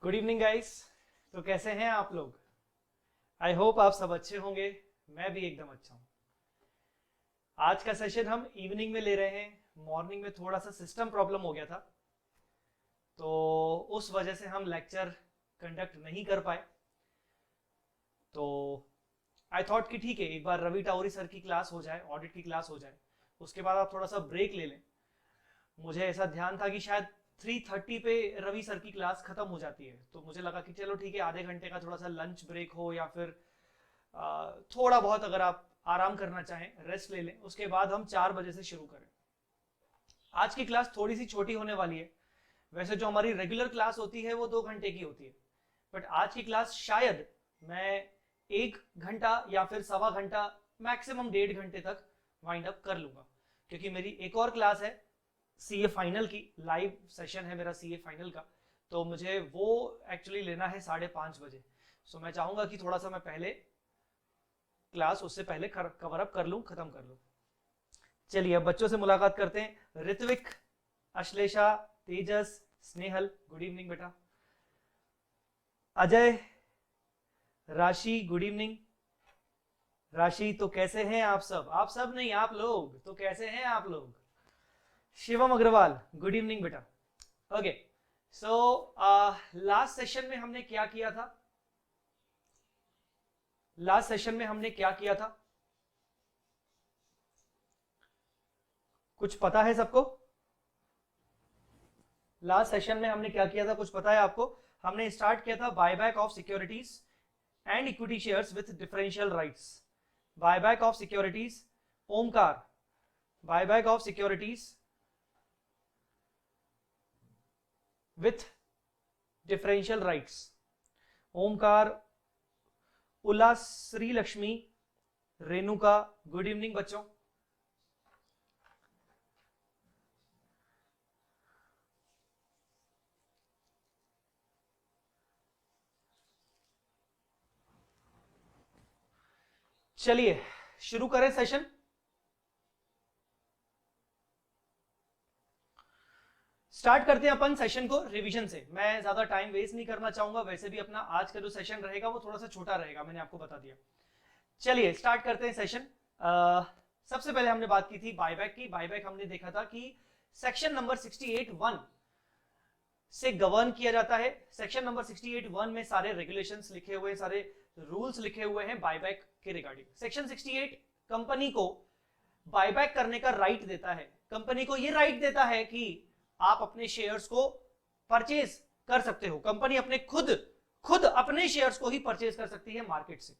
Good evening guys. तो कैसे हैं आप लोग? आई होप आप सब अच्छे होंगे। मैं भी एकदम अच्छा हूं। आज का सेशन हम इवनिंग में ले रहे हैं। मॉर्निंग में थोड़ा सा सिस्टम प्रॉब्लम हो गया था, तो उस वजह से हम लेक्चर कंडक्ट नहीं कर पाए। तो आई थॉट कि ठीक है, एक बार रवि टाउरी सर की क्लास हो जाए, ऑडिट की क्लास हो जाए, उसके बाद आप थोड़ा सा ब्रेक ले लें। मुझे ऐसा ध्यान था कि शायद 3:30 पे रवि सर की क्लास खत्म हो जाती है, तो मुझे लगा कि चलो ठीक है, आधे घंटे का थोड़ा सा लंच ब्रेक हो, या फिर थोड़ा बहुत अगर आप आराम करना चाहें रेस्ट ले लें, उसके बाद हम 4 बजे से शुरू करें। आज की क्लास थोड़ी सी छोटी होने वाली है। वैसे जो हमारी रेगुलर क्लास होती है वो 2 घंटे की होती है, बट आज की क्लास शायद मैं 1 घंटा या फिर सवा घंटा, मैक्सिमम 1.5 घंटे तक वाइंड अप कर लूंगा, क्योंकि मेरी एक और क्लास है सीए फाइनल की। लाइव सेशन है मेरा सीए फाइनल का, तो मुझे वो एक्चुअली लेना है 5:30 बजे। सो मैं चाहूंगा कि थोड़ा सा मैं पहले क्लास उससे पहले कवर अप कर लूं, खत्म कर लूं। चलिए अब बच्चों से मुलाकात करते हैं। ऋत्विक, अश्लेषा, तेजस, स्नेहल, गुड इवनिंग बेटा। अजय, राशि, गुड इवनिंग। राशि, तो कैसे हैं आप सब? आप सब नहीं, आप लोग तो कैसे हैं आप लोग? शिवम अग्रवाल, गुड इवनिंग बेटा। ओके, सो लास्ट सेशन में हमने क्या किया था? लास्ट सेशन में हमने क्या किया था? कुछ पता है सबको? लास्ट सेशन में हमने क्या किया था, कुछ पता है आपको? हमने स्टार्ट किया था buyback of securities and equity shares with differential rights. Buyback of securities, Omkar, buyback of securities with differential rights. Omkar, Ullas, Shri Lakshmi, Renuka, good evening बच्चों। चलिए शुरू करें सेशन। स्टार्ट करते हैं अपन सेशन को रिवीजन से। मैं ज्यादा टाइम वेस्ट नहीं करना चाहूंगा, वैसे भी अपना आज का जो सेशन रहेगा वो थोड़ा सा छोटा रहेगा, मैंने आपको बता दिया। चलिए स्टार्ट करते हैं सेशन। सबसे पहले हमने बात की थी बायबैक की। बायबैक हमने देखा था कि सेक्शन नंबर 68(1) से गवर्न किया जाता है। सेक्शन नंबर 68(1) में सारे रेगुलेशंस लिखे हुए, सारे रूल्स लिखे हुए हैं बायबैक के रिगार्डिंग। सेक्शन 68 कंपनी को बायबैक करने का राइट देता है। कंपनी को यह राइट देता है कि आप अपने शेयर्स को परचेज कर सकते हो। कंपनी अपने खुद अपने शेयर्स को ही परचेज कर सकती है मार्केट से।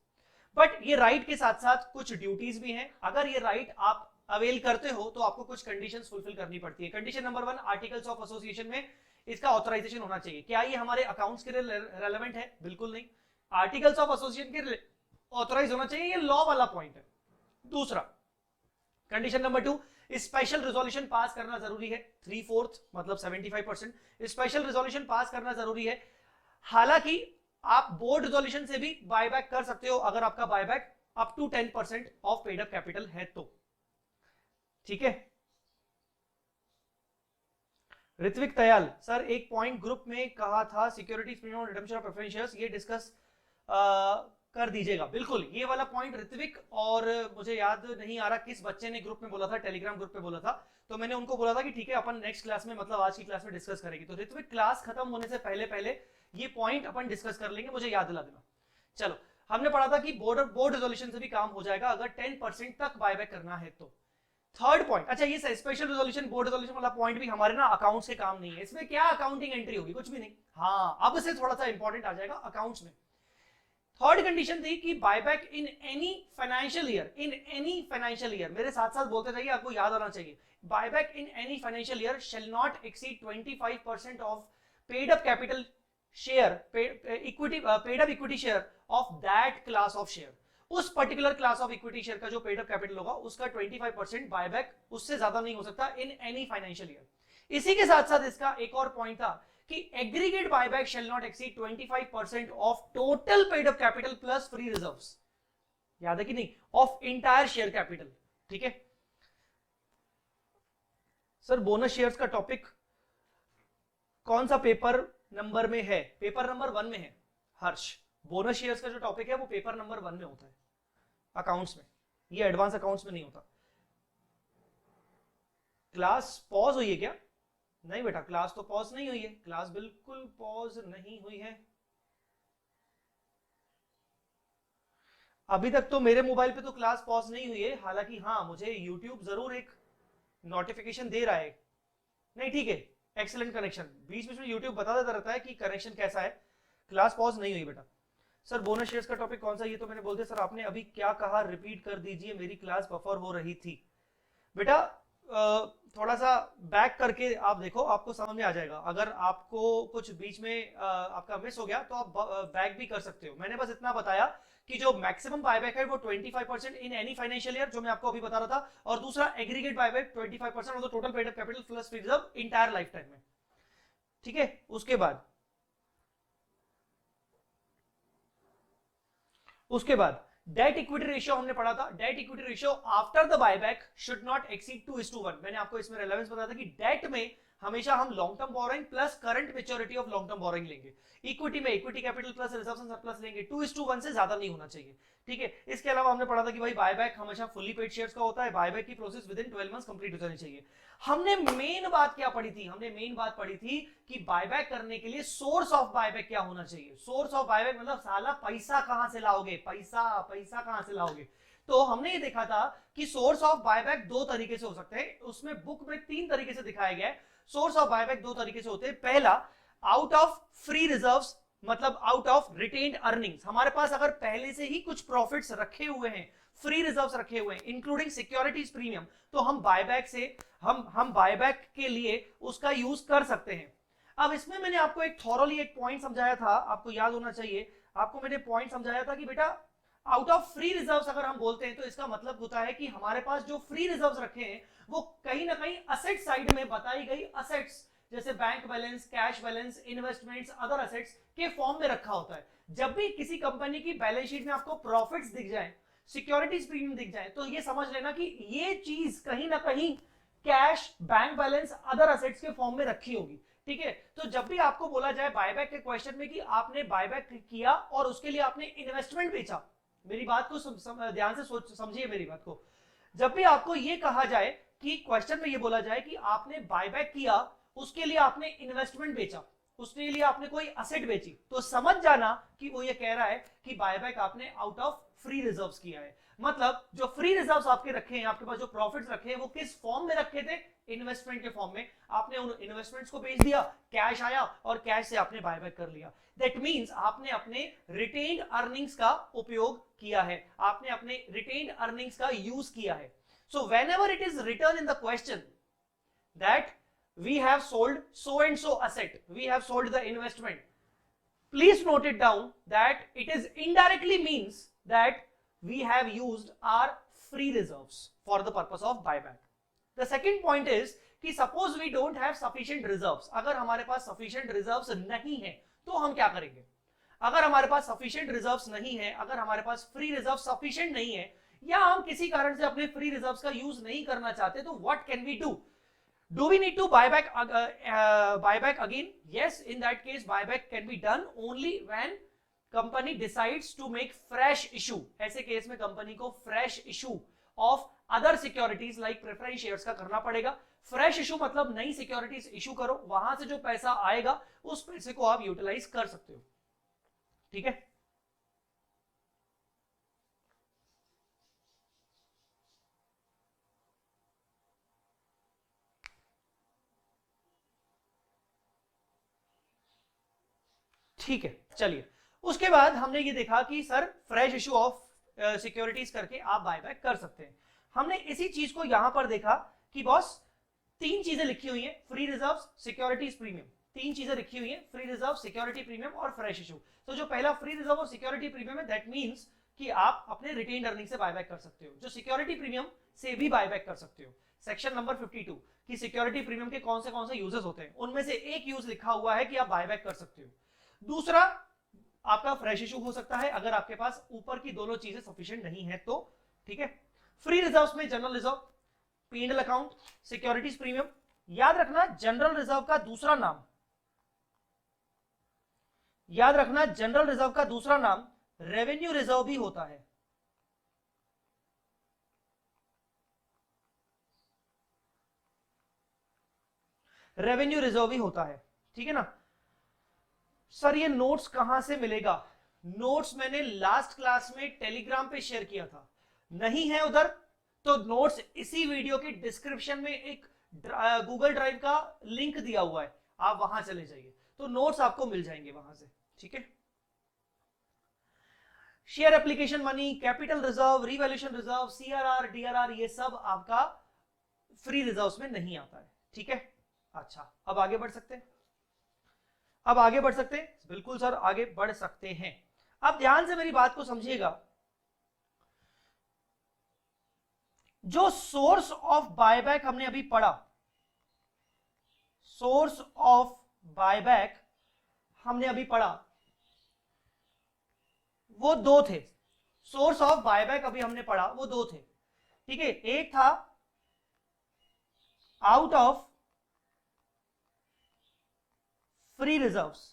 बट ये राइट के साथ साथ कुछ ड्यूटीज भी हैं। अगर ये राइट आप अवेल करते हो तो आपको कुछ कंडीशंस फुलफिल करनी पड़ती है। Condition number 1, articles of association में इसका ऑथराइजेशन होना चाहिए। क्या ये हमारे अकाउंट्स के लिए रेलेवेंट है? बिल्कुल नहीं। आर्टिकल्स ऑफ एसोसिएशन के ऑथराइज होना चाहिए, ये लॉ वाला पॉइंट है। दूसरा, condition number 2, special resolution pass करना जरूरी है। 3/4 मतलब 75% स्पेशल रिजोल्यूशन पास करना जरूरी है। हालांकि आप बोर्ड रिजोल्यूशन से भी बायबैक कर सकते हो, अगर आपका buyback up to 10% of paid up capital है तो। ठीक है। ऋत्विक तयाल सर, एक पॉइंट ग्रुप में कहा था securities premium redemption of preference shares, ये डिस्कस कर दीजिएगा। बिल्कुल, ये वाला पॉइंट ऋत्विक, और मुझे याद नहीं आ रहा किस बच्चे ने ग्रुप में बोला था, टेलीग्राम ग्रुप पे बोला था, तो मैंने उनको बोला था कि ठीक है अपन नेक्स्ट क्लास में, मतलब आज की क्लास में डिस्कस करेंगे। तो ऋत्विक, क्लास खत्म होने से पहले पहले ये पॉइंट अपन डिस्कस कर लेंगे, मुझे याद दिला देना। चलो, हमने पढ़ा था कि बोर्ड रिजोल्यूशन से भी काम हो जाएगा अगर 10% तक बायबैक करना है तो। थर्ड पॉइंट, अच्छा ये स्पेशल रिजोल्यूशन बोर्ड रिजोल्यूशन वाला पॉइंट भी हमारे ना अकाउंट्स के काम नहीं है। इसमें क्या अकाउंटिंग एंट्री होगी? कुछ भी नहीं। हाँ, अब से थोड़ा सा इंपॉर्टेंट आ जाएगा अकाउंट्स में। थर्ड कंडीशन थी कि buyback in any financial year, in any financial year, मेरे साथ साथ बोलते जाइए, आपको याद आना चाहिए। Buyback in any financial year shall not exceed 25% of paid up capital share, equity, paid up equity share of that class of share. उस particular class of equity share का जो पेड अप कैपिटल होगा उसका 25% buyback उससे ज्यादा नहीं हो सकता इन एनी फाइनेंशियल ईयर। इसी के साथ साथ इसका एक और पॉइंट था कि aggregate buyback shell not exceed 25% of total paid up capital plus free reserves. याद है कि नहीं? Of entire share capital. ठीक है सर, बोनस शेयर्स का टॉपिक कौन सा पेपर नंबर में है, पेपर नंबर 1 में है हर्ष। बोनस शेयर्स का जो टॉपिक है वो पेपर नंबर 1 में होता है अकाउंट्स में, ये एडवांस अकाउंट्स में नहीं होता। क्लास पॉज हुई है क्या? नहीं बेटा, क्लास तो पॉज नहीं हुई है, क्लास बिल्कुल पॉज नहीं हुई है। अभी तक तो मेरे मोबाइल पे तो क्लास पॉज नहीं हुई है, हालांकि हाँ मुझे YouTube जरूर एक नोटिफिकेशन दे रहा है। नहीं ठीक है, एक्सीलेंट कनेक्शन, बीच बीच में YouTube बता देता रहता है कि कनेक्शन कैसा है। क्लास पॉज नहीं हुई बेटा। सर बोनस शेयर्स का टॉपिक कौन सा? ये तो मैंने बोल दिया। सर आपने अभी क्या कहा, रिपीट कर दीजिए, मेरी क्लास बफर हो रही थी। बेटा थोड़ा सा बैक करके आप देखो, आपको समझ में आ जाएगा। अगर आपको कुछ बीच में आपका मिस हो गया तो आप बैक भी कर सकते हो। मैंने बस इतना बताया कि जो मैक्सिमम बायबैक है वो 25% इन एनी फाइनेंशियल ईयर, जो मैं आपको अभी बता रहा था, और दूसरा aggregate buyback 25% of the total paid up capital plus free reserve entire life time में। ठीक है, उसके बाद डेट इक्विटी रेशियो हमने पढ़ा था। Debt equity ratio after the buyback should not exceed 2:1। मैंने आपको इसमें रेलेवेंस बताया था कि डेट में हमेशा हम long term borrowing plus current maturity of long term borrowing लेंगे। इक्विटी में equity capital plus reserves and surplus लेंगे। 2:1 से ज्यादा नहीं होना चाहिए। ठीक है, इसके अलावा हमने पढ़ा था कि भाई बायबैक हमेशा फुल्ली पेड शेयर्स का होता है, बायबैक की process with in 12 months complete हो जानी चाहिए। हमने मेन बात क्या पढ़ी थी? हमने मेन बात पढ़ी थी कि बायबैक करने के लिए सोर्स ऑफ बायबैक क्या होना चाहिए। सोर्स ऑफ बायबैक मतलब साला पैसा कहां से लाओगे, पैसा कहां से लाओगे। तो हमने ये देखा था कि सोर्स ऑफ बायबैक दो तरीके से हो सकते हैं। उसमें बुक में 3 तरीके से दिखाया गया है। सोर्स ऑफ बायबैक 2 तरीके से होते हैं। पहला, आउट ऑफ फ्री रिजर्व्स, मतलब आउट ऑफ रिटेन्ड अर्निंग्स। हमारे पास अगर पहले से ही कुछ प्रॉफिट्स रखे हुए हैं, फ्री रिजर्व्स रखे हुए हैं इंक्लूडिंग सिक्योरिटीज प्रीमियम, तो हम बायबैक से हम बायबैक के लिए उसका यूज कर सकते हैं। अब इसमें मैंने आपको एक थॉरली एक पॉइंट समझाया था, आपको याद होना चाहिए। आपको मैंने पॉइंट समझाया था कि बेटा आउट ऑफ फ्री रिजर्व्स अगर हम बोलते हैं तो इसका मतलब होता है कि हमारे पास जो फ्री रिजर्व्स रखे हैं वो कहीं ना कहीं असेट साइड में बताई गई असेट्स जैसे bank balance, cash balance, investments, other assets के फॉर्म में रखा होता है। जब भी किसी कंपनी की बैलेंस शीट में आपको प्रॉफिट्स दिख जाए, सिक्योरिटीज प्रीमियम दिख जाए, तो ये समझ लेना कि ये चीज कहीं ना कहीं cash, bank balance, other assets के फॉर्म में रखी होगी। ठीक है, तो जब भी आपको बोला जाए बायबैक के क्वेश्चन में कि आपने बायबैक किया और उसके लिए आपने इन्वेस्टमेंट बेचा, मेरी बात को ध्यान से समझिए मेरी बात को। जब भी आपको ये कहा जाए कि क्वेश्चन में ये बोला जाए कि आपने बायबैक किया, उसके लिए आपने इन्वेस्टमेंट बेचा, उसके लिए आपने कोई असेट बेची, तो समझ जाना कि वो ये कह रहा है कि बायबैक आपने आउट ऑफ फ्री रिजर्व्स किया है। मतलब जो फ्री रिजर्व्स आपके रखे हैं, आपके पास जो प्रॉफिट्स रखे हैं, वो किस फॉर्म में रखे थे? इन्वेस्टमेंट के फॉर्म में। आपने उन इन्वेस्टमेंट्स को बेच दिया, कैश आया और कैश से आपने बायबैक कर लिया। दैट मींस आपने अपने रिटेन्ड अर्निंग्स का उपयोग किया है, आपने अपने रिटेन्ड अर्निंग्स का यूज किया है। So whenever it is written in the question that we have sold so and so asset, we have sold the investment, please note it down that it is indirectly means that we have used our free reserves for the purpose of buyback. The second point is कि suppose we don't have sufficient reserves, अगर हमारे पास sufficient reserves नहीं है तो हम क्या करेंगे? अगर हमारे पास sufficient reserves नहीं है, अगर हमारे पास free reserves sufficient नहीं है, या हम किसी कारण से अपने free reserves का यूज नहीं करना चाहते, तो what can we do? Do we need to buy back again? Yes, in that case buyback can be done only when company decides to make fresh issue. ऐसे केस में company को fresh issue of other securities like preference shares का करना पड़ेगा। fresh issue मतलब नई securities issue करो, वहां से जो पैसा आएगा उस पैसे को आप यूटिलाइज कर सकते हो। ठीक है, ठीक है, चलिए। उसके बाद हमने ये देखा कि sir fresh issue of securities करके आप बायबैक कर सकते हैं। हमने इसी चीज को यहां पर देखा कि बॉस 3 चीजें लिखी हुई हैं, फ्री रिजर्व्स, सिक्योरिटीज प्रीमियम। 3 चीजें लिखी हुई हैं, फ्री रिजर्व, सिक्योरिटी प्रीमियम और फ्रेश इशू। तो जो पहला फ्री रिजर्व और सिक्योरिटी प्रीमियम है, दैट मींस कि आप अपने रिटेन्ड अर्निंग से बायबैक कर सकते हो। जो सिक्योरिटी प्रीमियम से भी बायबैक कर सकते हो। सेक्शन नंबर 52 कि सिक्योरिटी प्रीमियम के कौन से यूजेस होते हैं, उनमें से एक यूज लिखा हुआ है कि आप बायबैक कर सकते हो। दूसरा आपका फ्रेश इशू हो सकता है अगर आपके पास ऊपर की दोनों चीजें सफिशिएंट नहीं है तो। ठीक है, फ्री रिजर्व्स में general reserve, P and L account, securities premium. याद रखना जनरल रिजर्व का दूसरा नाम याद रखना जनरल रिजर्व का दूसरा नाम रेवेन्यू रिजर्व भी होता है। रेवेन्यू रिजर्व भी होता है, ठीक है ना। सर ये नोट्स कहां से मिलेगा? नोट्स मैंने लास्ट क्लास में टेलीग्राम पे शेयर किया था, नहीं है उधर तो नोट्स इसी वीडियो के डिस्क्रिप्शन में एक गूगल ड्राइव का लिंक दिया हुआ है, आप वहां चले जाइए तो नोट्स आपको मिल जाएंगे वहां से, ठीक है। Share application money, capital reserve, revaluation reserve, CRR, DRR, ये सब आपका फ्री रिजर्व्स में नहीं आता है, ठीक है। अच्छा, अब आगे बढ़ सकते हैं, अब आगे बढ़ सकते हैं, बिल्कुल सर आगे बढ़ सकते हैं। अब ध्यान से मेरी बात को समझिएगा, जो सोर्स ऑफ बायबैक हमने अभी पढ़ा, सोर्स ऑफ बायबैक हमने अभी पढ़ा, वो दो थे। सोर्स ऑफ बायबैक अभी हमने पढ़ा वो दो थे, ठीक है। एक था out of free reserves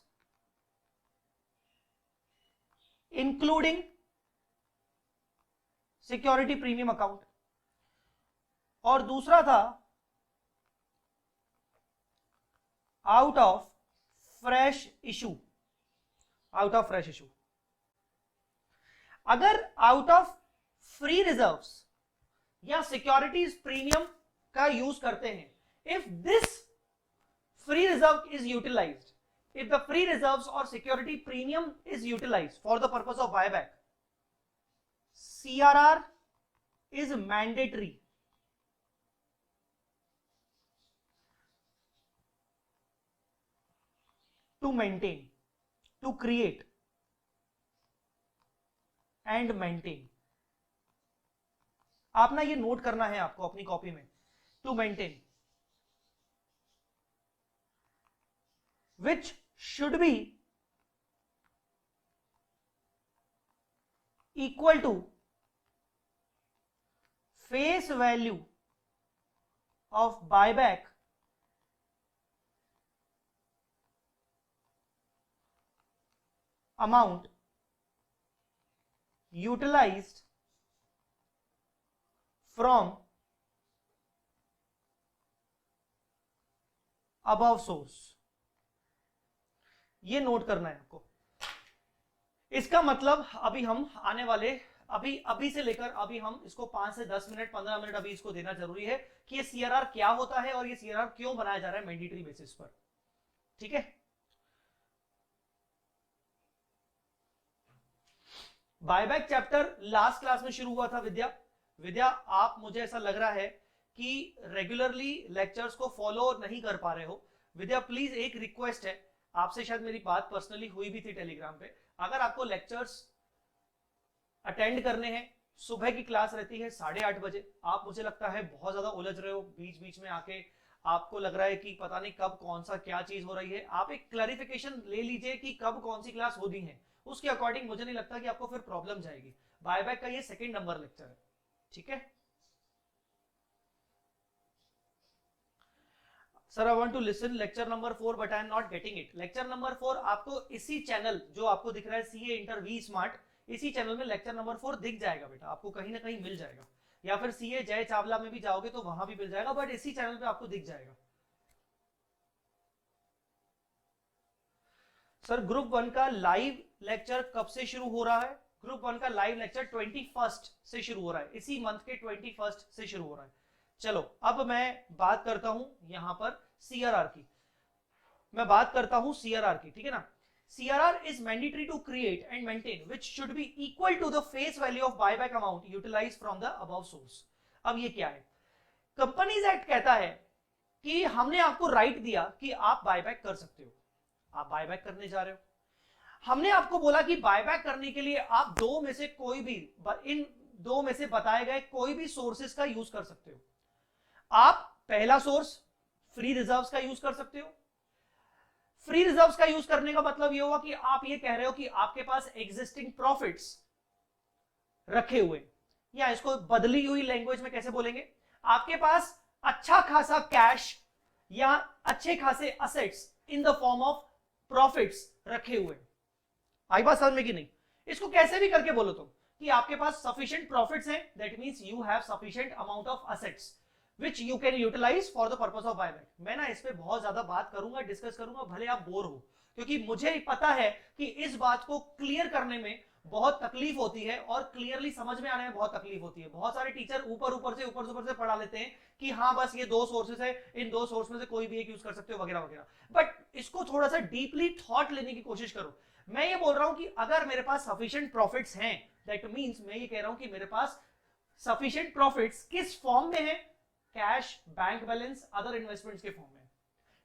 including security premium account, और दूसरा था out of fresh issue, out of fresh issue. अगर आउट ऑफ फ्री रिजर्व्स या सिक्योरिटीज प्रीमियम का यूज करते हैं, if this free reserve is utilized, if the free reserves or security premium is utilized for the purpose of buyback, CRR is mandatory to maintain, to create and maintain। आप ना ये note करना है आपको अपनी copy में, to maintain, which should be equal to face value of buyback amount utilized from above source। ये note करना है आपको। इसका मतलब अभी हम आने वाले अभी से लेकर अभी हम इसको 5 से 10 मिनट 15 मिनट अभी इसको देना जरूरी है कि ये सीआरआर क्या होता है और ये सीआरआर क्यों बनाया जा रहा है मैंडेटरी बेसिस पर, ठीक है। बायबैक चैप्टर लास्ट क्लास में शुरू हुआ था। विद्या आप, मुझे ऐसा लग रहा है कि रेगुलरली लेक्चर्स को फॉलो नहीं कर पा रहे हो। विद्या प्लीज एक रिक्वेस्ट है आपसे, शायद मेरी बात पर्सनली हुई भी थी टेलीग्राम पे, अगर आपको लेक्चर्स अटेंड करने हैं, सुबह की क्लास रहती है 8:30 बजे, आप मुझे लगता है बहुत ज्यादा उलझ रहे हो, बीच बीच में आके आपको लग रहा है कि पता नहीं कब कौन सा क्या चीज हो रही है, आप एक क्लैरिफिकेशन ले लीजिए कि कब कौन सी क्लास होनी है, उसके अकॉर्डिंग मुझे नहीं लगता कि आपको फिर प्रॉब्लम जाएगी। बायबैक का ये 2nd नंबर लेक्चर है, ठीक है। Sir I want to listen lecture number 4 but I am not getting it. Lecture number 4 आपको इसी चैनल जो आपको दिख रहा है सीए इंटर वी स्मार्ट, इसी चैनल में लेक्चर नंबर 4 दिख जाएगा बेटा, आपको कहीं ना कहीं मिल जाएगा, या फिर सीए जय चावला में भी जाओगे तो वहां भी मिल जाएगा, बट इसी चैनल पे आपको दिख जाएगा। सर ग्रुप 1 का लाइव लेक्चर कब से शुरू हो रहा है? ग्रुप 1 का लाइव लेक्चर 21 से शुरू हो रहा है, इसी मंथ के 21 से शुरू हो रहा है। चलो अब मैं बात करता हूं यहां पर सीआरआर की, मैं बात करता हूं सीआरआर की, ठीक है ना। CRR is mandatory to create and maintain, which should be equal to the face value of buyback amount utilized from the above source। अब ये क्या है? कंपनीज एक्ट कहता है कि हमने आपको राइट दिया कि आप बायबैक कर सकते हो, आप बायबैक करने जा रहे हो, हमने आपको बोला कि बायबैक करने के लिए आप दो में से कोई भी, इन दो में से बताए गए कोई भी सोर्सेस का यूज कर सकते हो। आप पहला सोर्स फ्री रिजर्व्स का यूज कर सकते हो। फ्री रिजर्व्स का यूज करने का मतलब यह हुआ कि आप ये कह रहे हो कि आपके पास एग्जिस्टिंग प्रॉफिट्स रखे हुए, या इसको बदली हुई लैंग्वेज में कैसे बोलेंगे, आपके पास अच्छा खासा कैश या अच्छे खासे assets in the form of profits रखे हुए, आई बात समझ में कि नहीं? इसको कैसे भी करके बोलो तुम कि आपके पास सफिशिएंट प्रॉफिट्स हैं, that means you have sufficient amount of assets which you can utilise for the purpose of buyback. मैं ना इस पे बहुत ज्यादा बात करूंगा, डिस्कस करूंगा, भले आप बोर हो, क्योंकि मुझे पता है कि इस बात को क्लियर करने में बहुत तकलीफ होती है और क्लियरली समझ में आने में बहुत तकलीफ होती है। बहुत सारे टीचर ऊपर से पढ़ा लेते हैं कि हाँ बस ये दो सोर्सेस है, इन दो सोर्स में से कोई भी एक यूज कर सकते हो वगैरह वगैरह, बट इसको थोड़ा सा डीपली थॉट लेने की कोशिश करो। मैं ये बोल रहा हूं कि अगर मेरे पास सफिशिएंट प्रॉफिट्स हैं, दैट मींस मैं ये कह रहा हूं कि मेरे पास सफिशिएंट प्रॉफिट्स किस फॉर्म में है? Cash, bank balance, other investments के फॉर्म में,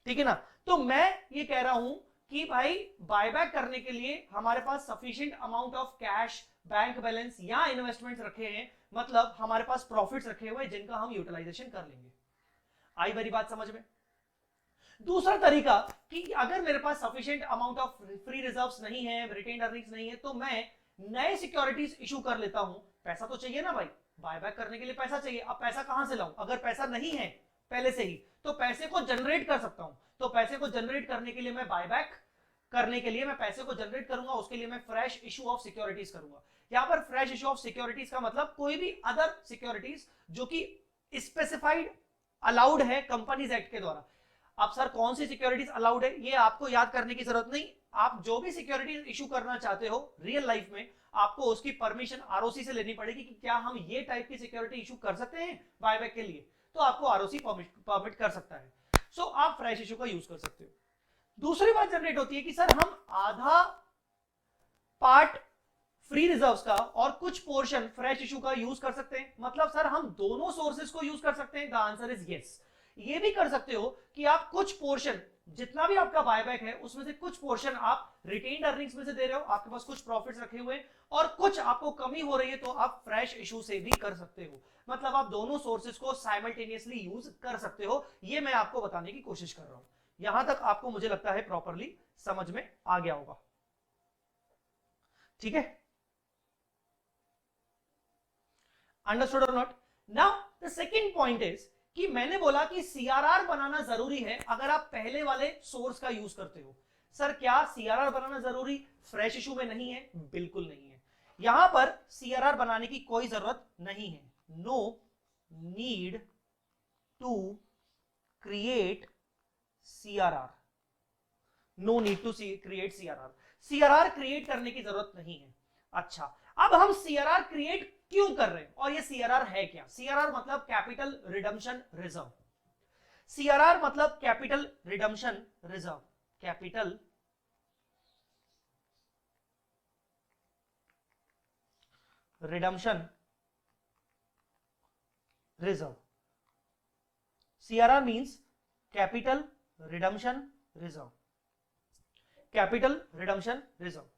ठीक है ना? तो मैं ये कह रहा हूं कि भाई बायबैक करने के लिए हमारे पास sufficient amount of cash, bank balance या इन्वेस्टमेंट्स रखे हैं, मतलब हमारे पास प्रॉफिट्स रखे हुए जिनका हम यूटिलाइजेशन कर लेंगे। आई मेरी बात समझ में? दूसरा तरीका कि अगर मेरे पास sufficient amount of free reserves नहीं है, रिटेन्ड अर्निंग्स नहीं है, तो मैं नए सिक्योरिटीज इशू कर लेता हूं। पैसा तो चाहिए ना भाई, बायबैक करने के लिए पैसा चाहिए। अब पैसा कहां से लाऊं? अगर पैसा नहीं है पहले से ही, तो पैसे को जनरेट कर सकता हूं। तो पैसे को जनरेट करने के लिए मैं बायबैक करने के लिए मैं पैसे को जनरेट करूंगा, उसके लिए मैं फ्रेश इशू ऑफ सिक्योरिटीज करूंगा। यहां पर फ्रेश इशू ऑफ सिक्योरिटीज का मतलब कोई भी अदर सिक्योरिटीज जो कि स्पेसिफाइड अलाउड है कंपनीज एक्ट के द्वारा। अब सर कौन सी सिक्योरिटीज अलाउड है ये आपको याद करने की जरूरत नहीं। आप जो भी सिक्योरिटीज इशू करना चाहते हो रियल लाइफ में, आपको उसकी परमिशन आरओसी से लेनी पड़ेगी कि क्या हम ये टाइप की सिक्योरिटी इशू कर सकते हैं बायबैक के लिए, तो आपको आरओसी परमिट कर सकता है। सो आप फ्रेश इशू का यूज कर सकते हो। दूसरी बात जनरेट होती है कि सर हम आधा पार्ट फ्री रिजर्व्स का और कुछ पोर्शन फ्रेश इशू का यूज कर सकते हैं, मतलब सर हम दोनों सोर्सेस को यूज कर सकते हैं। The answer is yes. ये भी कर सकते हो कि आप कुछ पोर्शन, जितना भी आपका बायबैक है उसमें से कुछ पोर्शन आप रिटेन्ड अर्निंग्स में से दे रहे हो, आपके पास कुछ प्रॉफिट्स रखे हुए और कुछ आपको कमी हो रही है, तो आप फ्रेश इशू से भी कर सकते हो। मतलब आप दोनों सोर्सेस को साइमल्टेनियसली यूज कर सकते हो। ये मैं आपको बताने की कोशिश कर रहा हूं। यहां तक आपको मुझे लगता है प्रॉपरली समझ में आ गया होगा, ठीक है? अंडरस्टूड और not? Now the second point is कि मैंने बोला कि सीआरआर बनाना जरूरी है अगर आप पहले वाले सोर्स का यूज करते हो। सर क्या सीआरआर बनाना जरूरी फ्रेश इशू में नहीं है? बिल्कुल नहीं है। यहां पर सीआरआर बनाने की कोई जरूरत नहीं है। No need to create CRR. No need to create CRR. CRR create करने की जरूरत नहीं है। अच्छा, अब हम सीआरआर क्रिएट क्यों कर रहे हैं और ये सीआरआर है क्या? सीआरआर मतलब कैपिटल रिडम्पशन रिजर्व। सीआरआर मतलब capital redemption reserve. Capital redemption reserve. CRR means capital redemption reserve. Capital redemption reserve.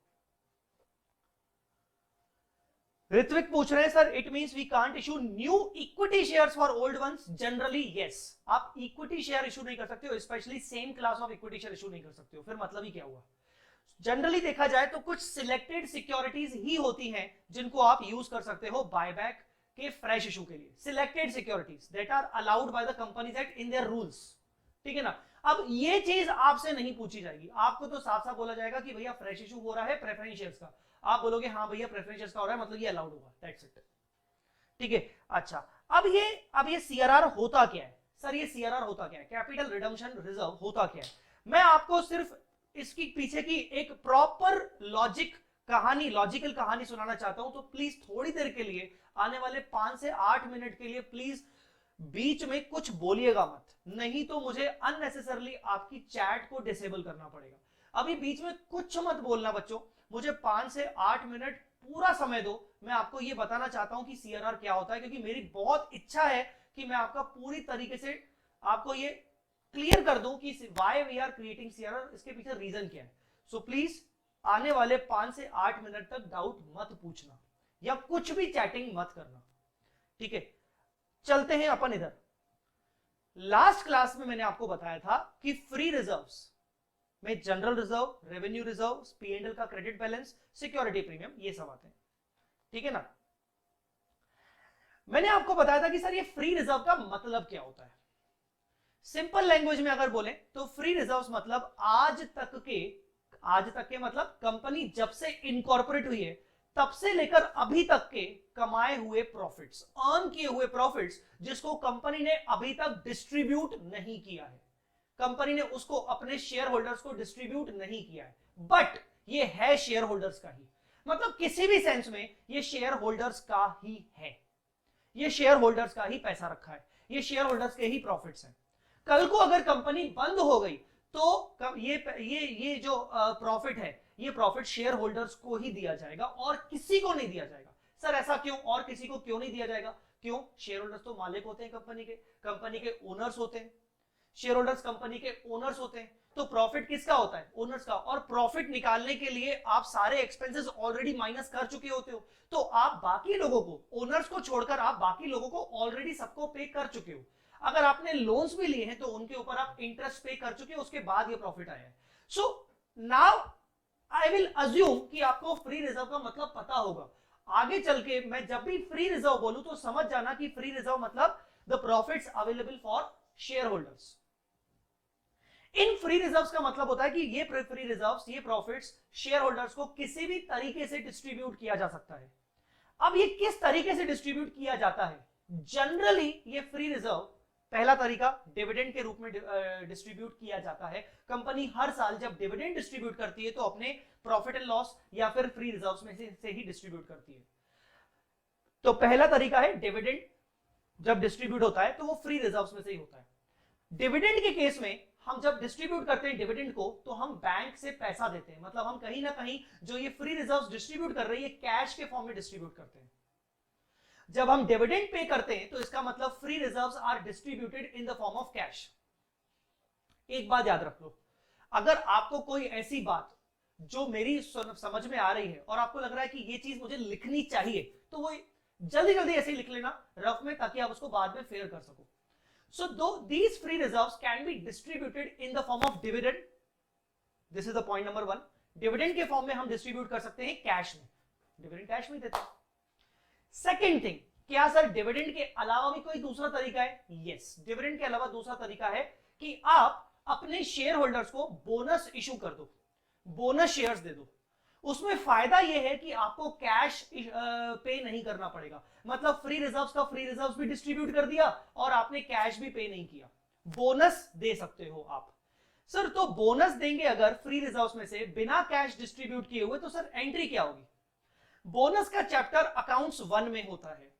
Ritwik पूछ रहे हैं sir it means we can't issue new equity shares for old ones? Generally yes, आप equity share issue नहीं कर सकते हो, specially same class of equity share issue नहीं कर सकते हो। फिर मतलब ही क्या हुआ? जनरली देखा जाए तो कुछ सिलेक्टेड सिक्योरिटीज ही होती हैं जिनको आप यूज कर सकते हो बायबैक के फ्रेश इशू के लिए। Selected securities that are allowed by the Companies Act in their rules, ठीक है ना? अब ये चीज आपसे नहीं पूछी जाएगी, आपको तो साफ साफ बोला जाएगा कि भैया फ्रेश इशू हो रहा है प्रेफरेंस शेयर्स का। आप बोलोगे हाँ भैया प्रेफरेंस शेयर्स का हो रहा है, मतलब ये अलाउड होगा, दैट्स इट, ठीक है? अच्छा, अब ये सीआरआर होता क्या है? सर ये सीआरआर होता क्या है? कैपिटल रिडम्पशन रिजर्व होता क्या है? मैं आपको सिर्फ इसकी पीछे की एक प्रॉपर लॉजिकल कहानी सुनाना चाहता हूं, तो प्लीज थोड़ी देर के लिए, आने वाले 5 से 8 मिनट के लिए प्लीज बीच में कुछ बोलिएगा मत, नहीं तो मुझे अननेसेसरली आपकी चैट को डिसेबल करना पड़ेगा। अभी बीच में कुछ मत बोलना बच्चों, मुझे 5 से 8 मिनट पूरा समय दो। मैं आपको यह बताना चाहता हूं कि सीआरआर क्या होता है, क्योंकि मेरी बहुत इच्छा है कि मैं आपका पूरी तरीके से आपको ये क्लियर कर दूं कि why we are creating CRR, इसके पीछे रीजन क्या है। सो प्लीज आने वाले 5 से 8 मिनट तक डाउट मत पूछना या कुछ भी चैटिंग मत करना, ठीक है? चलते हैं अपन इधर। लास्ट क्लास में मैंने आपको बताया था कि फ्री रिजर्व्स में general reserve, revenue reserve, PNL का क्रेडिट बैलेंस, सिक्योरिटी प्रीमियम, ये सब आते हैं, ठीक है ना? मैंने आपको बताया था कि सर ये फ्री रिजर्व का मतलब क्या होता है। सिंपल लैंग्वेज में अगर बोले तो फ्री रिजर्व्स मतलब आज तक के आज तक के मतलब कंपनी जब से इनकॉर्पोरेट हुई है तब से लेकर अभी तक के कमाए हुए प्रॉफिट्स, अर्न किए हुए प्रॉफिट्स, जिसको कंपनी ने अभी तक डिस्ट्रीब्यूट नहीं किया है, कंपनी ने उसको अपने शेयर होल्डर्स को डिस्ट्रीब्यूट नहीं किया है, बट ये है शेयर होल्डर्स का ही, मतलब किसी भी सेंस में ये शेयर होल्डर्स का ही है, ये शेयर होल्डर्स का ही पैसा रखा है, ये शेयर होल्डर्स के ही प्रॉफिट्स हैं। कल को अगर कंपनी बंद हो गई तो ये जो प्रॉफिट है, ये प्रॉफिट शेयर होल्डर्स को ही दिया जाएगा और किसी को नहीं दिया जाएगा। सर ऐसा क्यों, और किसी को क्यों नहीं दिया जाएगा? क्यों? शेयर होल्डर्स तो मालिक होते हैं कंपनी के ओनर्स होते हैं, शेयर होल्डर्स कंपनी के ओनर्स होते हैं, तो प्रॉफिट किसका होता है? ओनर्स का। और प्रॉफिट निकालने के लिए आप सारे एक्सपेंसेस ऑलरेडी माइनस कर चुके होते हो, तो आप बाकी लोगों को, ओनर्स को छोड़कर आप बाकी लोगों को ऑलरेडी सबको पे कर चुके हो। अगर आपने लोन्स भी लिए हैं तो उनके ऊपर आप इंटरेस्ट पे कर चुके हो, उसके बाद ये प्रॉफिट आया है। So now I will assume कि आपको फ्री रिजर्व का मतलब पता होगा। आगे चल के मैं जब भी फ्री रिजर्व बोलूं तो समझ जाना कि फ्री रिजर्व मतलब the profits available for share holders. In free reserves का मतलब होता है कि ये फ्री रिजर्व्स, ये प्रॉफिट्स शेयर होल्डर्स को किसी भी तरीके से डिस्ट्रीब्यूट किया जा सकता है। अब ये किस तरीके से डिस्ट्रीब्यूट किया जाता है? जनरली ये फ्री रिजर्व, पहला तरीका डिविडेंड के रूप में डिस्ट्रीब्यूट किया जाता है। कंपनी हर साल जब डिविडेंड डिस्ट्रीब्यूट करती है तो अपने प्रॉफिट एंड लॉस या फिर फ्री रिजर्व्स में से ही डिस्ट्रीब्यूट करती है। तो पहला तरीका है डिविडेंड, जब डिस्ट्रीब्यूट होता है तो वो फ्री रिजर्व्स में से ही होता है। डिविडेंड के केस में हम जब डिस्ट्रीब्यूट करते हैं डिविडेंड को तो हम बैंक से पैसा देते हैं, मतलब हम कहीं ना कहीं जो ये फ्री रिजर्व्स डिस्ट्रीब्यूट कर रही है कैश के फॉर्म में डिस्ट्रीब्यूट करते हैं। जब हम डिविडेंड पे करते हैं तो इसका मतलब free reserves are distributed in the form of cash. एक बात याद रख लो, अगर आपको कोई ऐसी बात जो मेरी समझ में आ रही है और आपको लग रहा है कि ये चीज मुझे लिखनी चाहिए, तो वो जल्दी जल्दी ऐसे ही लिख लेना रफ में, ताकि आप उसको बाद में फेयर कर सको। So though these free reserves can be distributed in the form of dividend, this is the point number 1, dividend के फॉर्म में हम डिस्ट्रीब्यूट कर सकते हैं कैश में, डिविडेंड कैश में देते हैं। सेकेंड थिंग, क्या सर डिविडेंड के अलावा भी कोई दूसरा तरीका है? यस, डिविडेंड के अलावा दूसरा तरीका है कि आप अपने शेयर होल्डर्स को बोनस इशू कर दो, बोनस शेयर्स दे दो। उसमें फायदा यह है कि आपको कैश पे नहीं करना पड़ेगा, मतलब फ्री रिजर्व्स का फ्री रिजर्व्स भी डिस्ट्रीब्यूट कर दिया और आपने कैश भी पे नहीं किया, बोनस दे सकते हो आप। सर तो बोनस देंगे अगर फ्री रिजर्व्स में से बिना कैश डिस्ट्रीब्यूट किए हुए, तो सर एंट्री क्या होगी? बोनस का चैप्टर अकाउंट्स 1 में होता है।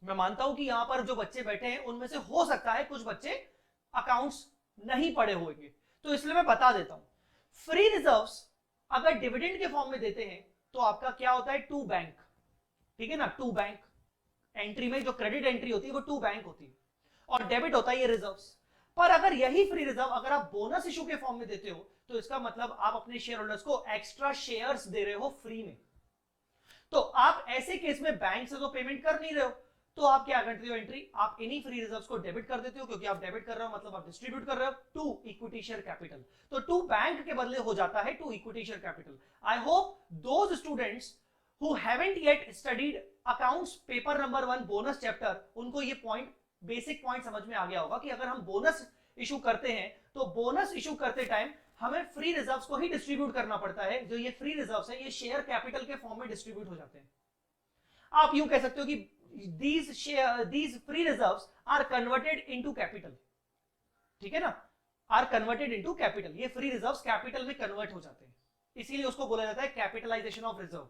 मैं मानता हूं कि यहां पर जो बच्चे बैठे हैं उनमें से हो सकता है कुछ बच्चे अकाउंट्स नहीं पढ़े होंगे, तो इसलिए मैं बता देता हूं। फ्री रिजर्व्स अगर डिविडेंड के फॉर्म में देते हैं तो आपका क्या होता है? टू बैंक, ठीक है ना, टू बैंक। एंट्री में जो क्रेडिट एंट्री होती है वो टू बैंक होती है और डेबिट होता है ये रिजर्व्स। पर अगर यही फ्री रिजर्व अगर आप बोनस इशू के फॉर्म में देते हो तो इसका मतलब आप अपने शेयर होल्डर्स को एक्स्ट्रा शेयर्स दे रहे हो फ्री में। तो आप ऐसे केस में बैंक से तो पेमेंट कर नहीं रहे हो, तो आप क्या करते हो? एंट्री आप इन्हीं फ्री रिजर्व्स को डेबिट कर देते हो, क्योंकि आप डेबिट कर रहे हो मतलब आप डिस्ट्रीब्यूट कर रहे हो टू इक्विटी शेयर कैपिटल। तो टू बैंक के बदले हो जाता है to equity share capital. I hope those students who haven't yet studied accounts paper number 1 bonus chapter, उनको ये पॉइंट, बेसिक पॉइंट समझ में आ गया होगा कि अगर हम बोनस इशू करते हैं तो बोनस इशू करते टाइम हमें फ्री रिजर्व्स को ही डिस्ट्रीब्यूट करना पड़ता है। जो ये फ्री रिजर्व्स है ये शेयर कैपिटल के फॉर्म में डिस्ट्रीब्यूट हो जाते हैं। आप यूं कह सकते हो कि these free reserves are converted into capital, ठीक है ना, are converted into capital। ये फ्री रिजर्व्स कैपिटल में कन्वर्ट हो जाते हैं, इसीलिए उसको बोला जाता है कैपिटलाइजेशन ऑफ रिजर्व।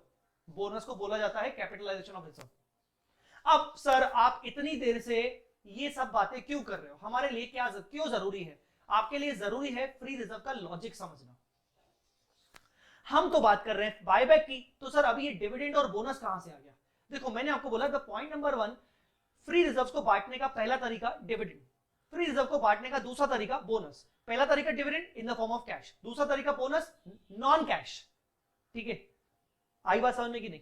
बोनस को बोला जाता है कैपिटलाइजेशन ऑफ रिजर्व। अब सर आप इतनी देर से ये सब बातें क्यों कर रहे हो? हमारे लिए क्या क्यों जरूरी है? आपके लिए जरूरी है फ्री रिजर्व का लॉजिक समझना। हम तो बात कर रहे हैं बायबैक की, तो सर अभी ये डिविडेंड और बोनस कहां से आ गया? देखो मैंने आपको बोला the point number 1, free reserves को बांटने का पहला तरीका डिविडेंड, फ्री रिजर्व को बांटने का दूसरा तरीका बोनस। पहला तरीका dividend in the form of cash, दूसरा तरीका बोनस नॉन कैश, ठीक है, आई बात समझ में कि नहीं?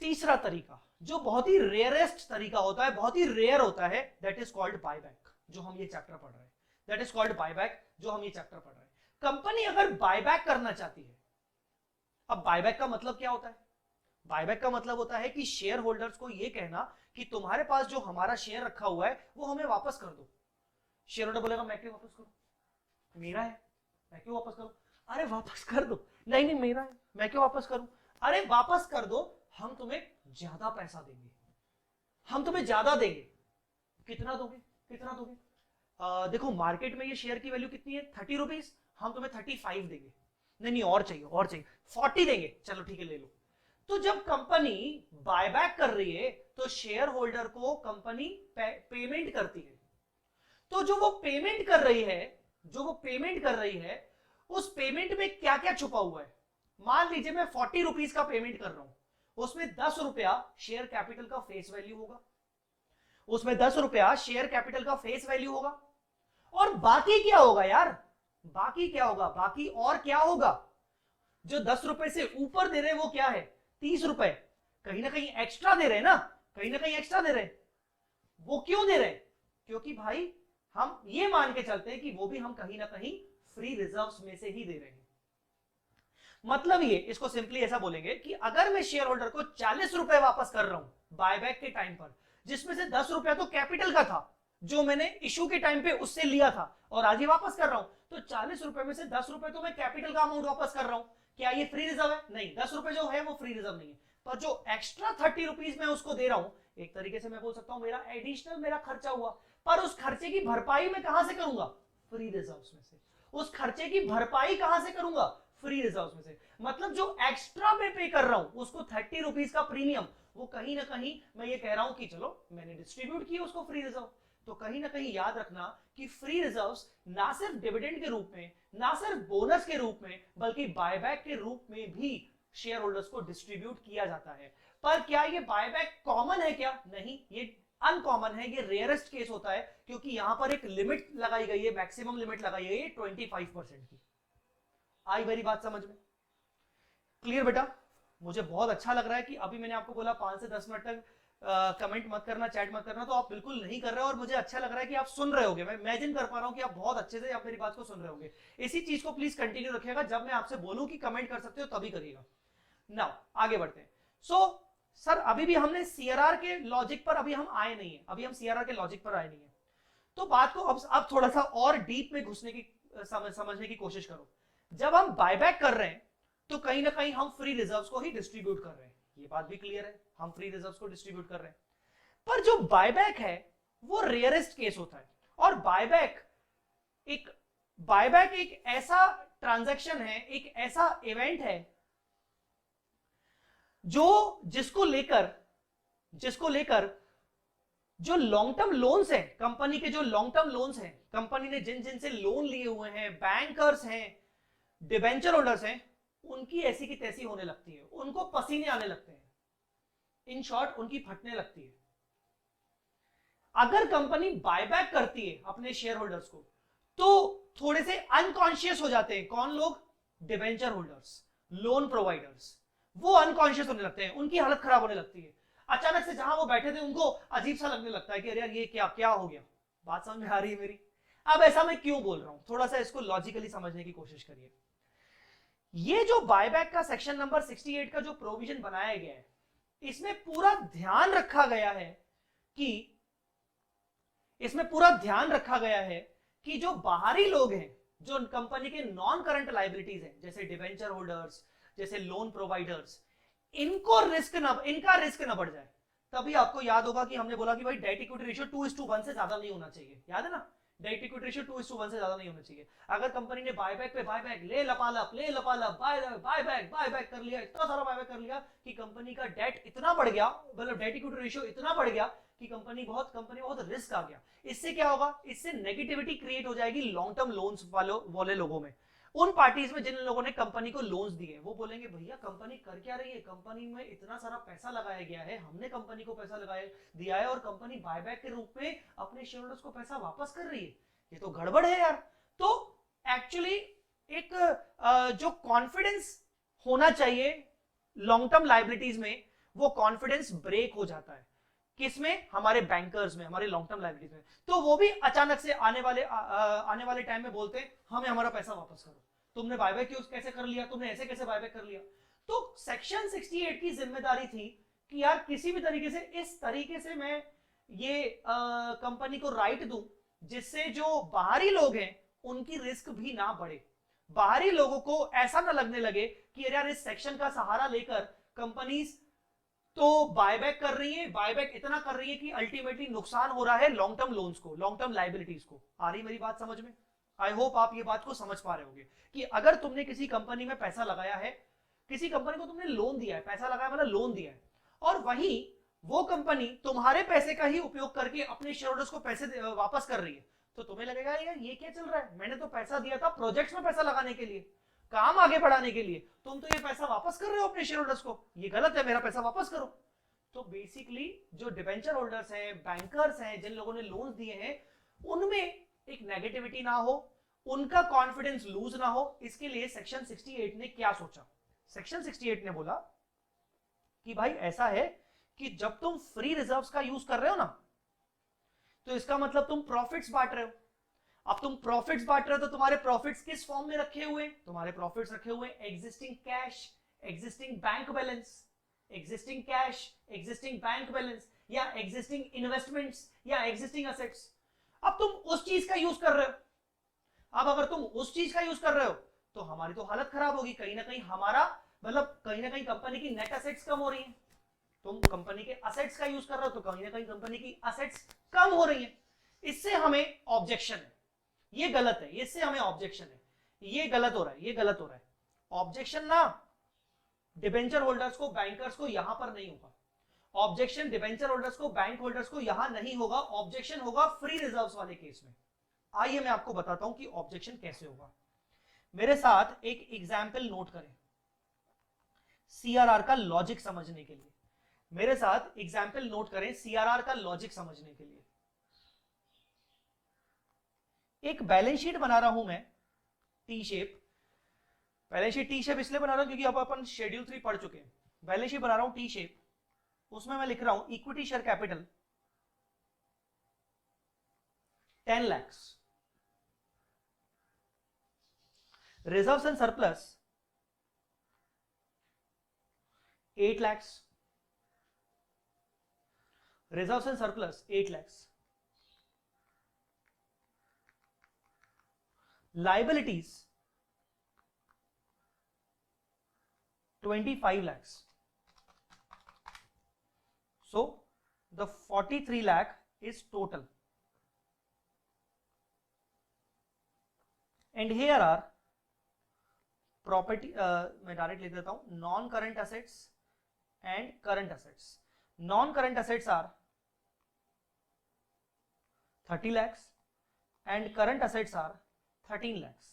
तीसरा तरीका जो बहुत ही रेयरेस्ट तरीका होता है, बहुत ही रेयर होता है, दैट इज कॉल्ड बायबैक, जो हम ये चैप्टर पढ़ रहे हैं। दैट इज कॉल्ड बायबैक, जो हम ये चैप्टर पढ़ रहे हैं। कंपनी अगर बायबैक करना चाहती है, अब बायबैक का मतलब क्या होता है? बायबैक का मतलब होता है कि शेयर होल्डर्स को यह कहना कि तुम्हारे पास जो हमारा शेयर रखा हुआ है वो हमें वापस कर दो। शेयर होल्डर बोलेगा मैं क्यों वापस करूं, मेरा है, मैं क्यों वापस करूं? अरे वापस कर दो, नहीं नहीं मेरा है, मैं क्यों वापस करूं, अरे वापस कर दो, हम तुम्हें ज्यादा पैसा देंगे, हम तुम्हें ज्यादा देंगे। कितना दोगे, कितना दोगे? देखो मार्केट में ये शेयर की वैल्यू कितनी है, 30 रुपीज, हम तुम्हें 35 देंगे। नहीं नहीं और चाहिए, और चाहिए, 40 देंगे, चलो ठीक है ले लो। तो जब कंपनी बायबैक कर रही है तो शेयर होल्डर को कंपनी पेमेंट करती है। तो जो वो पेमेंट कर रही है, जो वो पेमेंट कर रही है, उस पेमेंट में क्या क्या छुपा हुआ है? मान लीजिए मैं 40 रुपीज का पेमेंट कर रहा हूं, उसमें 10 रुपया शेयर कैपिटल का फेस वैल्यू होगा, उसमें 10 रुपया शेयर कैपिटल का फेस वैल्यू होगा। और बाकी क्या होगा यार, बाकी क्या होगा, बाकी और क्या होगा? जो 10 रुपए से ऊपर दे रहे हैं वो क्या है, 30 रुपए, कहीं ना कहीं एक्स्ट्रा दे रहे हैं ना, कहीं ना कहीं एक्स्ट्रा दे रहे हैं। वो क्यों दे रहे हैं? क्योंकि भाई हम ये मान के चलते हैं कि वो भी हम कहीं ना कहीं फ्री रिजर्व्स में से ही दे रहे हैं। मतलब ये, इसको सिंपली ऐसा बोलेंगे कि अगर मैं शेयर होल्डर को 40 रुपए वापस कर रहा हूं बायबैक के टाइम पर, जिसमें से 10 रुपया तो कैपिटल का था जो मैंने इशू के टाइम पे उससे लिया था और आज ही वापस कर रहा हूं, तो 40 रुपए में से 10 रुपए तो मैं कैपिटल का अमाउंट वापस कर रहा हूं। क्या ये फ्री रिजर्व है? नहीं, 10 रुपए जो है वो फ्री रिजर्व नहीं है, पर जो एक्स्ट्रा 30 रुपीज मैं उसको दे रहा हूं, एक तरीके से मैं बोल सकता हूं मेरा एडिशनल मेरा खर्चा हुआ, पर उस खर्चे की भरपाई मैं कहां से करूंगा? फ्री रिजर्व्स में से। उस खर्चे की भरपाई कहां से करूंगा? फ्री रिजर्व्स में से। मतलब जो एक्स्ट्रा मैं पे कर रहा हूं उसको 30 रुपीज का प्रीमियम, वो कहीं ना कहीं मैं ये कह रहा हूं कि चलो मैंने डिस्ट्रीब्यूट किया उसको फ्री रिजर्व। तो कहीं ना कहीं याद रखना कि फ्री रिजर्व्स ना सिर्फ डिविडेंड के रूप में, ना सिर्फ बोनस के रूप में, बल्कि बायबैक के रूप में भी शेयर होल्डर्स को डिस्ट्रीब्यूट किया जाता है। पर क्या ये बायबैक कॉमन है क्या? नहीं, ये अनकॉमन है, ये रेयरेस्ट केस होता है, क्योंकि यहां पर एक लिमिट लगाई गई है, मैक्सिमम लिमिट लगाई गई है 25% की। आई मेरी बात समझ में? क्लियर बेटा? मुझे बहुत अच्छा लग रहा है कि अभी मैंने आपको बोला 5 से 10 मिनट तक कमेंट मत करना, चैट मत करना, तो आप बिल्कुल नहीं कर रहे हो और मुझे अच्छा लग रहा है कि आप सुन रहे होगे। मैं इमेजिन कर पा रहा हूं कि आप बहुत अच्छे से आप मेरी बात को सुन रहे होगे। इसी चीज को प्लीज कंटिन्यू रखिएगा, जब मैं आपसे बोलूं कि कमेंट कर सकते हो तभी करिएगा। नाउ आगे बढ़ते हैं। सर अभी भी हमने सीआरआर के लॉजिक पर अभी हम आए नहीं है, अभी हम सीआरआर के लॉजिक पर आए नहीं है। तो बात को अब थोड़ा सा और डीप में घुसने की समझने की कोशिश करो। जब हम बायबैक कर रहे हैं तो कहीं ना कहीं हम फ्री रिजर्व्स को ही डिस्ट्रीब्यूट कर रहे हैं, ये बात भी क्लियर है, हम फ्री रिजर्व्स को डिस्ट्रीब्यूट कर रहे हैं। पर जो बायबैक है वो रेयरेस्ट केस होता है, और बायबैक एक ऐसा ट्रांजैक्शन है, एक ऐसा इवेंट है जिसको लेकर जो लॉन्ग टर्म लोन्स हैं, कंपनी के जो लॉन्ग टर्म लोन्स हैं, कंपनी ने जिन से लोन लिए हुए हैं, बैंकर्स हैं, डिबेंचर होल्डर्स हैं, उनकी ऐसी की तैसी होने लगती है, उनको पसीने आने लगते हैं, इन शॉर्ट उनकी फटने लगती है। अगर कंपनी बायबैक करती है अपने शेयर होल्डर्स को, तो थोड़े से अनकॉन्शियस हो जाते हैं। कौन लोग? डिबेंचर होल्डर्स, लोन प्रोवाइडर्स, वो अनकॉन्शियस होने लगते हैं, उनकी हालत खराब होने लगती है। अचानक से जहां वो बैठे थे उनको अजीब सा लगने लगता है कि अरे यार ये क्या क्या हो गया। बात समझ में आ रही है मेरी? अब ऐसा मैं क्यों बोल रहा हूं, थोड़ा सा इसको लॉजिकली समझने की कोशिश करिए। ये जो बायबैक का सेक्शन नंबर 68 का जो प्रोविजन बनाया गया है, इसमें पूरा ध्यान रखा गया है कि जो बाहरी लोग हैं, जो कंपनी के नॉन करंट लायबिलिटीज हैं, जैसे डिबेंचर होल्डर्स, जैसे लोन प्रोवाइडर्स, इनका रिस्क ना बढ़ जाए। तभी आपको याद होगा कि हमने बोला कि भाई डेट इक्विटी रेशियो 2:1 से ज्यादा नहीं होना चाहिए, याद है ना? डेट इक्विटी रेशियो 2:1 से ज्यादा नहीं होना चाहिए। अगर कंपनी ने बायबैक पे बायबैक, ले लपालप बायबैक कर लिया, इतना सारा बायबैक कर लिया कि कंपनी का डेट इतना बढ़ गया, मतलब डेट इक्विटी रेशियो इतना बढ़ गया कि कंपनी बहुत रिस्क आ गया। इससे क्या होगा? इससे नेगेटिविटी क्रिएट हो जाएगी लॉन्ग टर्म लोन्स वाले लोगों में। उन पार्टीज में जिन लोगों ने कंपनी को लोन्स दिए, वो बोलेंगे भैया कंपनी कर क्या रही है, कंपनी में इतना सारा पैसा लगाया गया है, हमने कंपनी को पैसा दिया है और कंपनी बायबैक के रूप में अपने शेयरहोल्डर्स को पैसा वापस कर रही है, ये तो गड़बड़ है यार। तो एक्चुअली एक जो कॉन्फिडेंस होना चाहिए लॉन्ग टर्म लायबिलिटीज में, वो कॉन्फिडेंस ब्रेक हो जाता है। किसमें? हमारे बैंकर्स में, हमारे लॉन्ग टर्म लायबिलिटीज में। तो वो भी अचानक से आने वाले टाइम में बोलते हैं हमें हमारा पैसा वापस करो, तुमने बायबैक कैसे कर लिया, तुमने ऐसे कैसे बायबैक कर लिया। तो सेक्शन 68 की जिम्मेदारी थी कि यार किसी भी तरीके से, इस तरीके से मैं ये कंपनी को राइट दूं जिससे जो बाहरी लोग हैं उनकी रिस्क भी ना बढ़े। बाहरी लोगों को ऐसा ना लगने लगे कि यार इस सेक्शन का सहारा लेकर कंपनीज तो बायबैक कर रही है, बायबैक इतना कर रही है कि अल्टीमेटली नुकसान हो रहा है लॉन्ग टर्म लोन्स को, लॉन्ग टर्म लाइबिलिटीज को। आ रही मेरी बात समझ में? आई होप आप ये बात को समझ पा रहे होंगे कि अगर तुमने किसी कंपनी में पैसा लगाया है, किसी कंपनी को तुमने लोन दिया है, पैसा लगाया मतलब लोन दिया है, और वहीं वो कंपनी तुम्हारे पैसे का ही उपयोग करके अपने शेयर होल्डर्स को पैसे वापस कर रही है, तो तुम्हें लगेगा यार ये क्या चल रहा है, मैंने तो पैसा दिया था प्रोजेक्ट्स में पैसा लगाने के लिए, काम आगे बढ़ाने के लिए, तुम तो ये पैसा वापस कर रहे हो अपने शेयर होल्डर्स को, ये गलत है, मेरा पैसा वापस करो। तो बेसिकली जो डिबेंचर होल्डर्स हैं, बैंकर्स हैं, जिन लोगों ने लोन दिए हैं, उनमें एक नेगेटिविटी ना हो, उनका कॉन्फिडेंस लूज ना हो, इसके लिए सेक्शन 68 ने क्या सोचा? सेक्शन 68 ने बोला कि भाई ऐसा है कि जब तुम फ्री रिजर्व्स का यूज कर रहे हो ना, तो इसका मतलब तुम प्रॉफिट्स बांट रहे हो। अब तुम प्रॉफिट्स बांट रहे हो तो तुम्हारे प्रॉफिट्स किस फॉर्म में रखे हुए? तुम्हारे प्रॉफिट्स रखे हुए existing cash, existing bank balance, existing cash, existing bank balance, या एग्जिस्टिंग इन्वेस्टमेंट्स, या एग्जिस्टिंग असेट्स। अब तुम उस चीज का यूज कर रहे हो। अब अगर तुम उस चीज का यूज कर रहे हो तो हमारी तो हालत खराब होगी, कहीं ना कहीं हमारा मतलब कहीं ना कहीं कंपनी की नेट असेट्स कम हो रही है। तुम कंपनी के असेट्स का यूज कर रहे हो तो कहीं ना कहीं कंपनी की असेट्स कम हो रही है। इससे हमें ऑब्जेक्शन है, ये गलत है, इससे हमें ऑब्जेक्शन है, ये गलत हो रहा है, ये गलत हो रहा है। ऑब्जेक्शन ना डिबेंचर होल्डर्स को, बैंकर्स को यहां पर नहीं होगा। ऑब्जेक्शन डिबेंचर होल्डर्स को, बैंक होल्डर्स को यहां नहीं होगा, ऑब्जेक्शन होगा फ्री रिजर्व्स वाले केस में। आइए मैं आपको बताता हूं कि ऑब्जेक्शन कैसे होगा। मेरे साथ एक एग्जाम्पल नोट करें सीआरआर का लॉजिक समझने के लिए। मेरे साथ एग्जाम्पल नोट करें सीआरआर का लॉजिक समझने के लिए। एक बैलेंस शीट बना रहा हूं मैं, T shape. Balance sheet T shape इसलिए बना रहा हूं क्योंकि अब अपन शेड्यूल 3 पढ़ चुके हैं। बैलेंस शीट बना रहा हूं टी शेप, उसमें मैं लिख रहा हूं equity share capital 10 lakh, reserves and surplus 8 lakh, reserves and surplus 8 lakh, liabilities 25 lakhs. So the 43 lakh is total, and here are property मैं डायरेक्ट लिख देता हूं non current assets and current assets. Non current assets are 30 lakhs and current assets are 13 lakhs.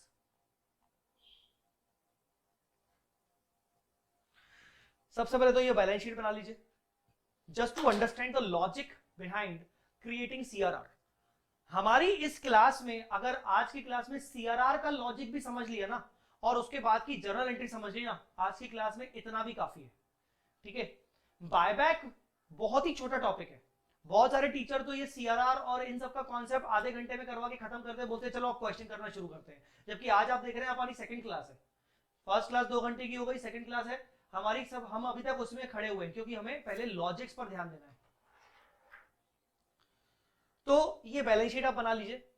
सबसे पहले तो ये balance sheet बना लीजिए, just to understand the logic behind creating CRR. हमारी इस क्लास में, अगर आज की क्लास में सीआरआर का लॉजिक भी समझ लिया ना, और उसके बाद की जर्नल एंट्री समझ ली ना, आज की क्लास में इतना भी काफी है। ठीक है, बायबैक बहुत ही छोटा टॉपिक है। बहुत सारे टीचर तो ये सीआरआर और इन सब का कॉन्सेप्ट आधे घंटे में करवा के खत्म करते हैं, बोलते हैं चलो आप क्वेश्चन करना शुरू करते हैं। जबकि आज आप देख रहे हैं हमारी सेकंड क्लास है। फर्स्ट क्लास 2 घंटे की हो गई, सेकंड क्लास है हमारी, सब हम अभी तक उसमें खड़े हुए हैं क्योंकि हमें पहले लॉजिक्स पर ध्यान देना है। तो ये बैलेंस शीट आप बना लीजिए।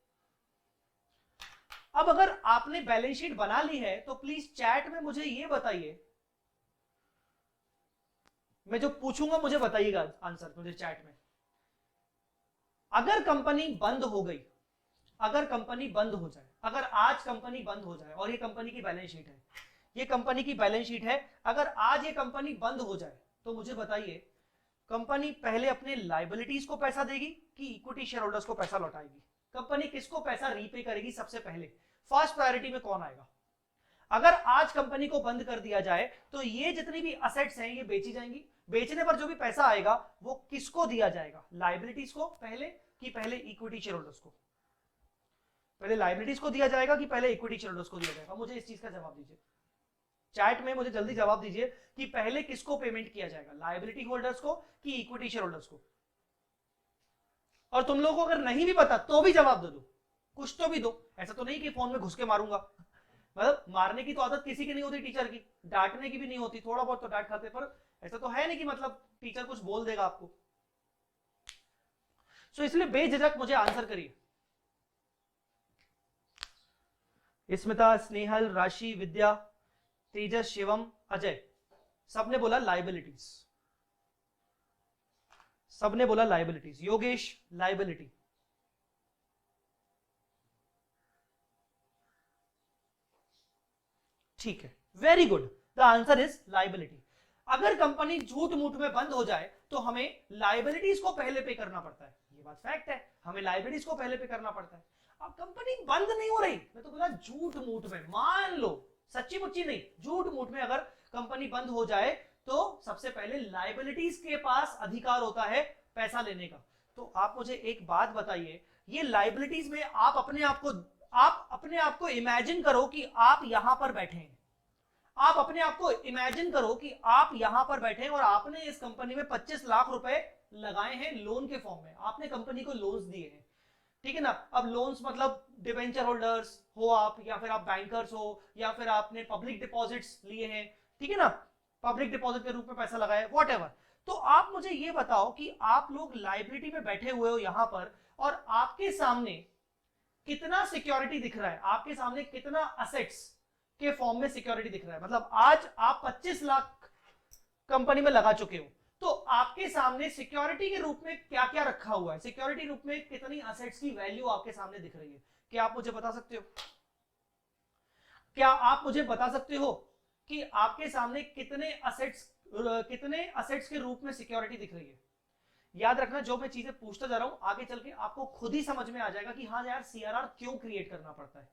अब अगर आपने बैलेंस शीट बना ली है तो प्लीज चैट में मुझे ये बताइए, मैं जो पूछूंगा मुझे बताइएगा आंसर मुझे चैट में। अगर कंपनी बंद हो गई, अगर कंपनी बंद हो जाए, अगर आज कंपनी बंद हो जाए, और ये कंपनी की बैलेंस शीट है, ये कंपनी की बैलेंस शीट है, अगर आज ये कंपनी बंद हो जाए तो मुझे बताइए कंपनी पहले अपने लायबिलिटीज को पैसा देगी कि इक्विटी शेयर होल्डर्स को पैसा लौटाएगी? कंपनी किसको पैसा रीपे करेगी सबसे पहले? फर्स्ट प्रायोरिटी में कौन आएगा? अगर आज कंपनी को बंद कर दिया जाए तो ये जितनी भी असेट्स हैं ये बेची जाएंगी, बेचने पर जो भी पैसा आएगा वो किसको दिया जाएगा? लायबिलिटीज को पहले कि पहले इक्विटी शेयर होल्डर्स को? पहले लायबिलिटीज को दिया जाएगा कि पहले इक्विटी शेयर होल्डर्स को दिया जाएगा? मुझे इस चीज का जवाब दीजिए चैट में, मुझे जल्दी जवाब दीजिए कि पहले किसको पेमेंट किया जाएगा, लायबिलिटी होल्डर्स को कि इक्विटी शेयर होल्डर्स को? और तुम लोगों को अगर नहीं भी पता तो भी जवाब दे दो, कुछ तो भी दो। ऐसा तो नहीं कि फोन में घुस के मारूंगा, मतलब मारने की तो आदत किसी की नहीं होती टीचर की, डांटने की भी नहीं होती, थोड़ा बहुत तो डांट खाते, पर ऐसा तो है नहीं कि मतलब टीचर कुछ बोल देगा आपको। सो इसलिए बेझिझक मुझे आंसर करिए। स्मिता, स्नेहल, राशि, विद्या, तेजस, शिवम, अजय, सबने बोला लाइबिलिटीज। सबने बोला लाइबिलिटीज। योगेश, लाइबिलिटी। ठीक है, very good, the answer is liability. अगर कंपनी झूठ मूठ में बंद हो जाए तो हमें लाइबिलिटीज को पहले पे करना पड़ता है, ये बात फैक्ट है, हमें लाइबिलिटीज को पहले पे करना पड़ता है। अब कंपनी बंद नहीं हो रही, मैं तो बोला झूठ मूठ में, मान लो सच्ची मुच्ची नहीं, झूठ मूठ में अगर कंपनी बंद हो जाए तो सबसे पहले लाइबिलिटीज के पास अधिकार होता है पैसा लेने का। तो आप मुझे एक बात बताइए, ये लाइबिलिटीज में आप अपने आप को इमेजिन करो कि आप यहां पर बैठे हैं। आप अपने आप को इमेजिन करो कि आप यहां पर बैठे हैं और आपने इस कंपनी में 25 लाख रुपए लगाए हैं लोन के फॉर्म में, आपने कंपनी को लोन्स दिए हैं, ठीक है ना। अब लोन्स मतलब डिवेंचर होल्डर्स हो आप, या फिर आप बैंकर्स हो, या फिर आपने पब्लिक डिपॉजिट्स लिए हैं, ठीक है ना, पब्लिक डिपॉजिट के रूप में पैसा लगाया, व्हाटएवर। तो आप मुझे ये बताओ कि आप लोग लाइबिलिटी में बैठे हुए हो यहां पर, और आपके सामने कितना सिक्योरिटी दिख रहा है, आपके सामने कितना असेट्स के फॉर्म में सिक्योरिटी दिख रहा है। मतलब आज आप 25 लाख कंपनी में लगा चुके हो, तो आपके सामने सिक्योरिटी के रूप में क्या क्या रखा हुआ है, सिक्योरिटी रूप में कितनी असेट्स की वैल्यू आपके सामने दिख रही है। क्या आप मुझे बता सकते हो? क्या आप मुझे बता सकते हो कि आपके सामने कितने असेट्स के रूप में सिक्योरिटी दिख रही है? याद रखना, जो मैं चीजें पूछता जा रहा हूं आगे चल के आपको खुद ही समझ में आ जाएगा कि हाँ यार सीआरआर क्यों क्रिएट करना पड़ता है,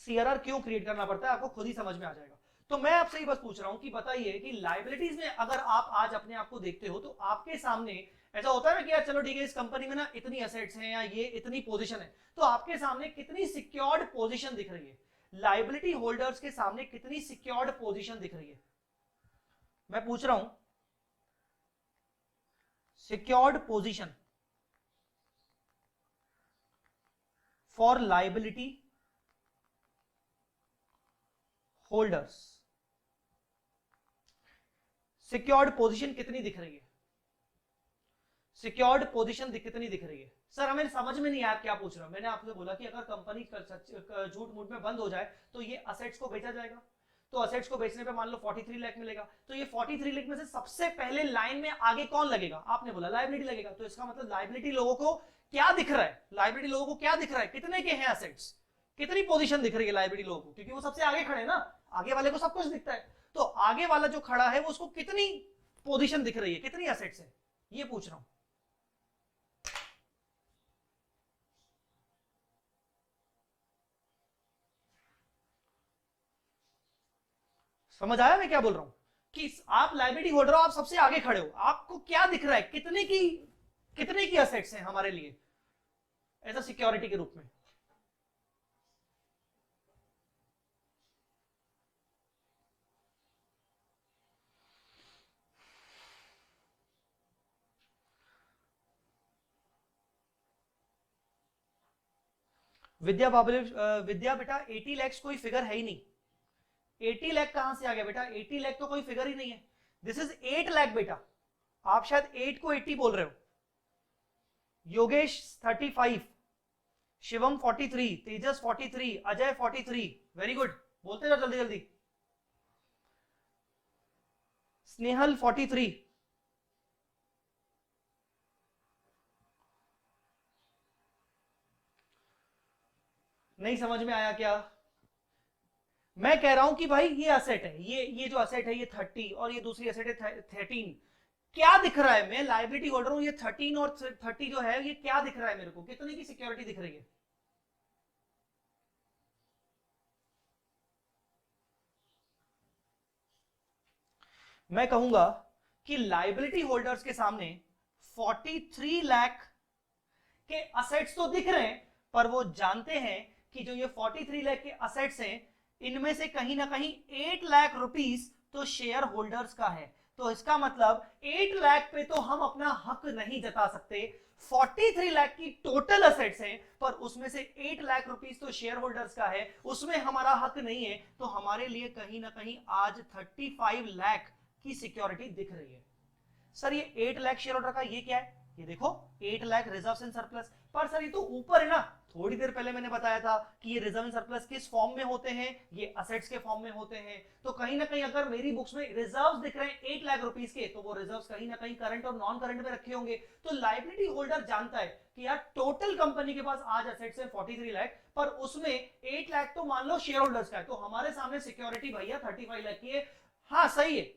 सीआरआर क्यों क्रिएट करना पड़ता है, आपको खुद ही समझ में आ जाएगा। तो मैं आपसे ही बस पूछ रहा हूं कि बताइए कि लाइबिलिटीज में अगर आप आज अपने आप को देखते हो तो आपके सामने ऐसा होता है ना कि यार चलो ठीक है, इस कंपनी में ना इतनी एसेट्स हैं या ये इतनी पोजीशन है, तो आपके सामने कितनी सिक्योर्ड पोजीशन दिख रही है, लाइबिलिटी होल्डर्स के सामने कितनी सिक्योर्ड पोजीशन दिख रही है, मैं पूछ रहा हूं। Secured position for liability holders, secured position कितनी दिख रही है, सिक्योर्ड पोजीशन कितनी दिख रही है? सर हमें समझ में नहीं आया क्या पूछ रहा हूं। मैंने आपसे बोला कि अगर कंपनी झूठ मूठ में बंद हो जाए तो ये असेट्स को बेचा जाएगा, तो असेट्स को बेचने पे मान लो 43 लाख मिलेगा, तो ये 43 लाख में से सबसे पहले लाइन में आगे कौन लगेगा? आपने बोला लाइबिलिटी लगेगा। तो इसका मतलब लाइबिलिटी लोगों को क्या दिख रहा है, लाइबिलिटी लोगों को क्या दिख रहा है, कितने के हैं असेट्स, कितनी पोजीशन दिख रही है लाइबिलिटी लोगों को, क्योंकि वो सबसे आगे खड़े हैं ना, आगे वाले को सब कुछ दिखता है। तो आगे वाला जो खड़ा है वो उसको कितनी पोजीशन दिख रही है, कितनी असेट्स है, ये पूछ रहा हूं। समझ आया मैं क्या बोल रहा हूं? कि आप लाइबिलिटी होल्डर हो, आप सबसे आगे खड़े हो, आपको क्या दिख रहा है, कितने की असेट्स हैं हमारे लिए एज अ सिक्योरिटी के रूप में? विद्या बाबुल, विद्या बेटा 80 लाख कोई फिगर है ही नहीं, 80 लाख कहां से आ गया बेटा, 80 लाख तो कोई फिगर ही नहीं है, दिस इज 8 लाख बेटा, आप शायद 8 को 80 बोल रहे हो। योगेश 35, शिवम 43, तेजस 43, अजय 43, वेरी गुड, बोलते जाओ जल्दी जल्दी। स्नेहल 43, नहीं समझ में आया क्या? मैं कह रहा हूं कि भाई ये असेट है, ये जो असेट है ये 30 और ये दूसरी असेट है 13, क्या दिख रहा है? मैं लाइबिलिटी होल्डर हूं, ये 13 और 30 जो है ये क्या दिख रहा है मेरे को, कितने की सिक्योरिटी दिख रही है? मैं कहूंगा कि लाइबिलिटी होल्डर्स के सामने 43 लाख के असेट्स तो दिख रहे हैं, पर वो जानते हैं कि जो ये 43 लाख के असेट्स हैं इनमें से कहीं ना कहीं 8 लाख रुपीस तो शेयर होल्डर्स का है। तो इसका मतलब 8 लाख पे तो हम अपना हक नहीं जता सकते, 43 लाख की टोटल असेट्स हैं पर उसमें से 8 लाख रुपीस तो शेयर होल्डर्स का है, उसमें हमारा हक नहीं है, तो हमारे लिए कहीं ना कहीं आज 35 लाख की सिक्योरिटी दिख रही है। सर ये 8 लाख शेयर होल्डर का ये क्या है? ये देखो 8 लाख रिजर्व एंड सरप्लस। पर सर ये तो ऊपर है ना, थोड़ी देर पहले मैंने बताया था कि ये रिजर्व एंड सरप्लस किस फॉर्म में होते हैं, ये असेट्स के फॉर्म में होते हैं। तो कहीं ना कहीं अगर मेरी बुक्स में रिजर्व्स दिख रहे हैं 8 लाख रुपीस के, तो वो रिजर्व्स कहीं ना कहीं करंट और नॉन करंट में रखे होंगे। तो लायबिलिटी होल्डर जानता है कि यार टोटल कंपनी के पास आज असेट्स है 43 लाख, पर उसमें 8 लाख तो मान लो शेयर होल्डर्स का है, तो हमारे सामने सिक्योरिटी भैया 35 लाख की है। हाँ सही है।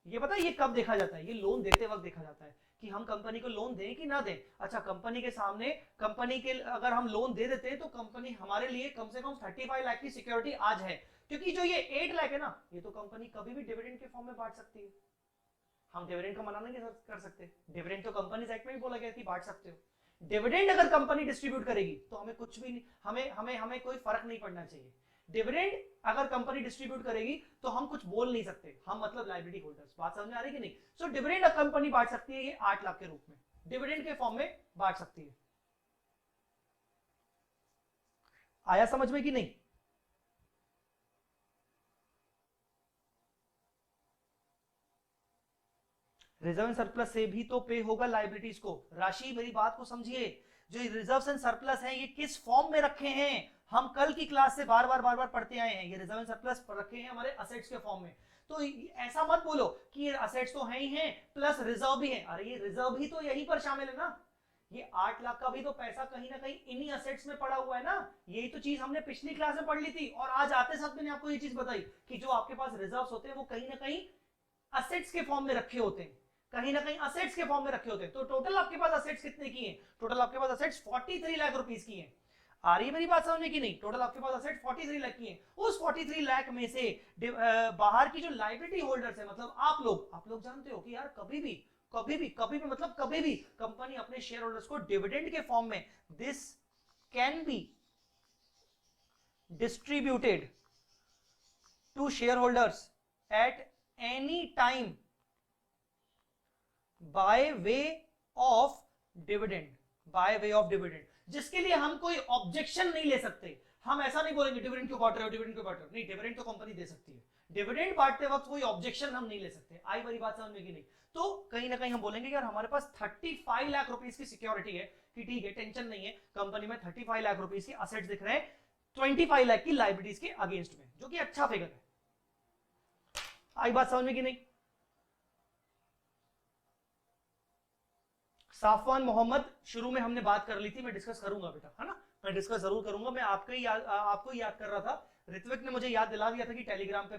ये पता है ये कब देखा जाता है, ये लोन देते वक्त देखा जाता है कि हम कंपनी को लोन दें कि ना दें। अच्छा, कंपनी के सामने कंपनी के अगर हम लोन दे देते हैं तो कंपनी हमारे लिए कम से कम 35 लाख की सिक्योरिटी आज है, क्योंकि जो ये 8 लाख है ना, ये तो कंपनी कभी भी डिविडेंड के फॉर्म में बांट सकती है। हम डिविडेंड का मना नहीं कर सकते, डिविडेंड तो कंपनी एक्ट में भी बोला गया कि बांट सकते हो। डिविडेंड अगर कंपनी डिस्ट्रीब्यूट करेगी तो हमें कुछ भी नहीं, हमें कोई फर्क नहीं पड़ना चाहिए। डिविडेंड अगर कंपनी डिस्ट्रीब्यूट करेगी तो हम कुछ बोल नहीं सकते, हम मतलब लायबिलिटी होल्डर्स। बात समझ में आ रही है कि नहीं? सो डिविडेंड कंपनी बांट सकती है, ये 8 लाख के रूप में डिविडेंड के फॉर्म में बांट सकती है। आया समझ में कि नहीं? रिजर्व एंड सरप्लस से भी तो पे होगा लायबिलिटीज को। राशि मेरी बात को समझिए, जो रिजर्व एंड सरप्लस है ये किस फॉर्म में रखे हैं, हम कल की क्लास से बार बार पढ़ते आए हैं। ये रिजर्व एंड सरप्लस रखे हैं हमारे असेट्स के फॉर्म में। तो ऐसा मत बोलो कि ये असेट्स तो है ही हैं प्लस रिजर्व भी है। अरे ये रिजर्व भी तो यहीं पर शामिल है ना, ये 8 लाख का भी तो पैसा कहीं ना कहीं इन्हीं असेट्स में पड़ा हुआ है ना। यही तो चीज हमने पिछली क्लास में पढ़ ली थी, और आज आते साथ मैंने आपको ये चीज बताई कि जो आपके पास रिजर्व्स होते हैं वो कहीं ना कहीं असेट्स के फॉर्म में रखे होते हैं, कहीं ना कहीं असेट्स के फॉर्म में रखे होते हैं। तो टोटल आपके पास असेट्स कितने की हैं? टोटल आपके पास असेट्स 43 लाख रुपीस की हैं। आ रही है मेरी बात समझने की नहीं? टोटल आपके पास असेट 43 लाख की हैं। उस 43 लाख में से बाहर की जो लायबिलिटी होल्डर्स है, मतलब आप लोग जानते हो कि यार कभी भी मतलब कभी भी कंपनी अपने शेयर होल्डर्स को डिविडेंड के फॉर्म में this can be distributed to share holders at any time by way of dividend, जिसके लिए हम कोई ऑब्जेक्शन नहीं ले सकते। हम ऐसा नहीं बोलेंगे डिविडेंड क्यों बांट रहे हो, डिविडेंड क्यों बांट रहे हो। नहीं, डिविडेंड तो कंपनी दे सकती है, डिविडेंड बांटते वक्त कोई ऑब्जेक्शन हम नहीं ले सकते। आई मेरी बात समझ में कि नहीं? तो कहीं ना कहीं हम बोलेंगे यार हमारे पास 35 लाख रुपीस की सिक्योरिटी है, कि ठीक है टेंशन नहीं है, कंपनी में 35 लाख रुपीस की असेट्स दिख रहे हैं 25 लाख की लायबिलिटीज के अगेंस्ट में, जो कि अच्छा फिगर है। आई बात समझ में कि नहीं? साफवान मोहम्मद, शुरू में हमने बात कर ली थी, मैं डिस्कस करूंगा बेटा, है ना, मैं डिस्कस जरूर करूंगा। मैं आपको याद कर रहा था, ऋत्विक ने मुझे याद दिला दिया था कि टेलीग्राम पे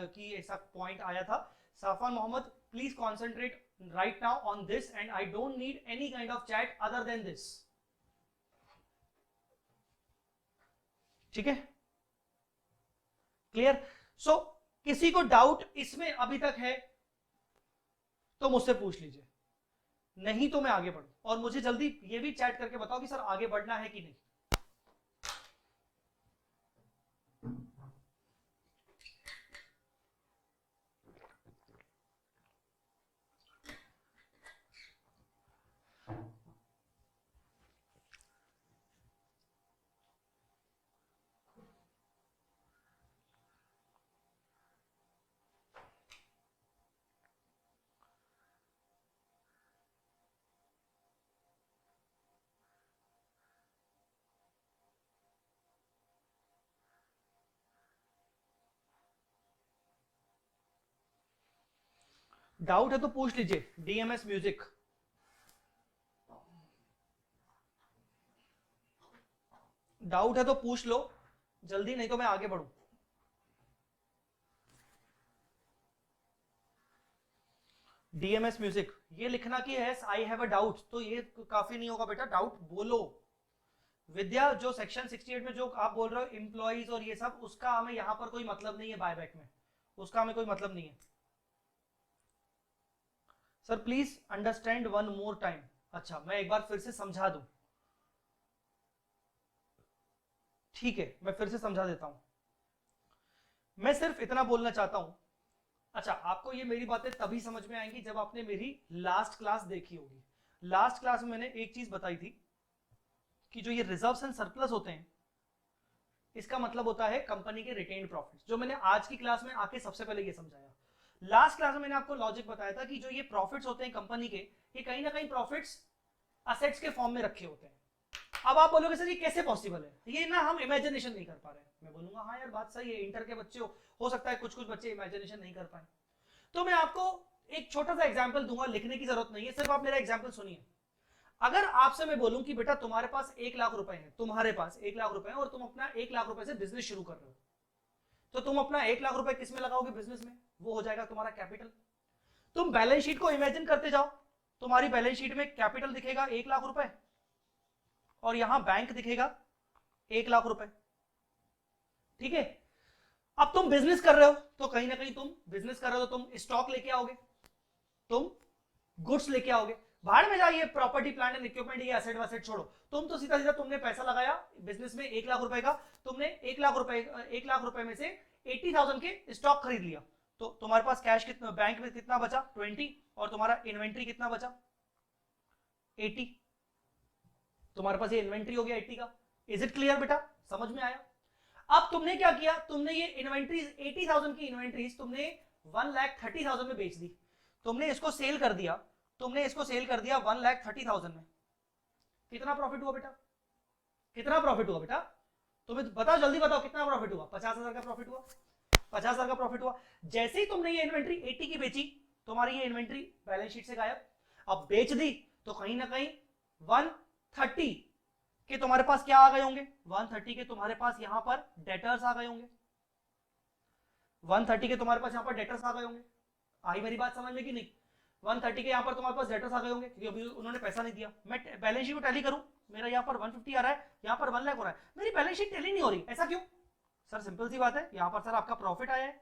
की ऐसा पॉइंट आया था। Safwan Mohammed, please concentrate right now on this and I don't need any kind of chat other than this. ठीक है, क्लियर? सो किसी को डाउट इसमें अभी तक है तो मुझसे पूछ लीजिए, नहीं तो मैं आगे बढ़ूं। और मुझे जल्दी ये भी चैट करके बताओ कि सर आगे बढ़ना है कि नहीं। डाउट है तो पूछ लीजिए। डीएमएस म्यूजिक, डाउट है तो पूछ लो जल्दी, नहीं तो मैं आगे बढ़ूं। डीएमएस म्यूजिक, ये लिखना कि yes I have a doubt, तो ये काफी नहीं होगा बेटा, डाउट बोलो। विद्या, जो सेक्शन 68 में जो आप बोल रहे हो एम्प्लॉइज और ये सब, उसका हमें यहां पर कोई मतलब नहीं है, बायबैक में उसका हमें कोई मतलब नहीं है। Sir please understand one more time. अच्छा, मैं एक बार फिर से समझा दूं। ठीक है, मैं फिर से समझा देता हूं। मैं सिर्फ इतना बोलना चाहता हूं। अच्छा, आपको ये मेरी बातें तभी समझ में आएंगी जब आपने मेरी लास्ट क्लास देखी होगी। लास्ट क्लास में मैंने एक चीज बताई थी कि जो ये रिजर्व्स एंड सरप्लस होते हैं, इसका मतलब होता है कंपनी के रिटेन्ड प्रॉफिट्स, जो मैंने आज की क्लास में आके सबसे पहले ये समझाया। लास्ट क्लास में मैंने आपको लॉजिक बताया था कि जो ये प्रॉफिट्स होते हैं कंपनी के, ये कहीं ना कहीं प्रॉफिट्स असेट्स के फॉर्म में रखे होते हैं। अब आप बोलोगे सर ये कैसे पॉसिबल है, ये ना हम इमेजिनेशन नहीं कर पा रहे हैं। मैं बोलूंगा हाँ यार बात सही है, इंटर के बच्चे हो सकता है कुछ कुछ बच्चे इमेजिनेशन नहीं कर पाए। तो मैं आपको एक छोटा सा एग्जांपल दूंगा, लिखने की जरूरत नहीं है, सिर्फ आप मेरा एग्जांपल सुनिए। अगर आपसे मैं बोलूं कि बेटा तुम्हारे पास 1 लाख रुपए हैं, तुम्हारे पास 1 लाख रुपए हैं और तुम अपना 1 लाख रुपए से बिजनेस शुरू कर रहे हो, तो तुम अपना 1 लाख रुपए किस में लगाओगे? बिजनेस में। वो हो जाएगा तुम्हारा कैपिटल। तुम बैलेंस शीट को इमेजिन करते जाओ, तुम्हारी बैलेंस शीट में कैपिटल दिखेगा 1 लाख रुपए और यहां बैंक दिखेगा 1 लाख रुपए, ठीक है। अब तुम बिजनेस कर रहे हो तो कहीं ना कहीं तुम बिजनेस कर रहे हो तो तुम स्टॉक लेके आओगे, तुम गुड्स लेके आओगे। बाहर में जाइए, प्रॉपर्टी प्लांट एंड इक्विपमेंट ये एसेट वसेट छोड़ो, तुम तो सीधा सीधा तुमने पैसा लगाया बिजनेस में 1 लाख रुपए का, तुमने 1 लाख रुपए में से 80,000 के स्टॉक खरीद लिया, तो तुम्हारे पास कैश कितना, बैंक में कितना बचा? 20, और तुम्हारा इन्वेंट्री कितना बचा? 80। तुम्हारे पास ये इन्वेंट्री हो गया 80 का। इज इट क्लियर बेटा? समझ में आया? अब तुमने क्या किया, तुमने ये इन्वेंट्रीज 80,000 की इन्वेंट्रीज तुमने 1,30,000 में बेच दी, तुमने इसको सेल कर दिया, तुमने इसको सेल कर दिया 1,30,000 में। कितना प्रॉफिट हुआ बेटा? कितना प्रॉफिट हुआ बेटा? तुम्हें बताओ, जल्दी बताओ कितना प्रॉफिट हुआ? 50,000 का प्रॉफिट हुआ। 50,000 का प्रॉफिट हुआ। जैसे ही तुमने ये इन्वेंट्री 80 की बेची, तुम्हारी ये इन्वेंट्री बैलेंस शीट से गायब। अब बेच दी तो कहीं ना कहीं 130 के तुम्हारे पास क्या आ गए होंगे? 130 के तुम्हारे पास यहां पर डेटर्स आ गए होंगे। 130 के तुम्हारे पास यहां पर डेटर्स आ गए होंगे। आई मेरी बात समझ में कि नहीं? 130 के यहां पर तुम्हारे पास डेटर्स आ गए होंगे क्योंकि अभी उन्होंने पैसा नहीं दिया। मैं बैलेंस शीट को टैली करूं, मेरा यहां पर 150 आ रहा है, यहां पर 1 लाख हो रहा है, मेरी बैलेंस शीट टैली नहीं हो रही, ऐसा क्यों? सर सिंपल सी बात है, यहां पर सर आपका प्रॉफिट आया है,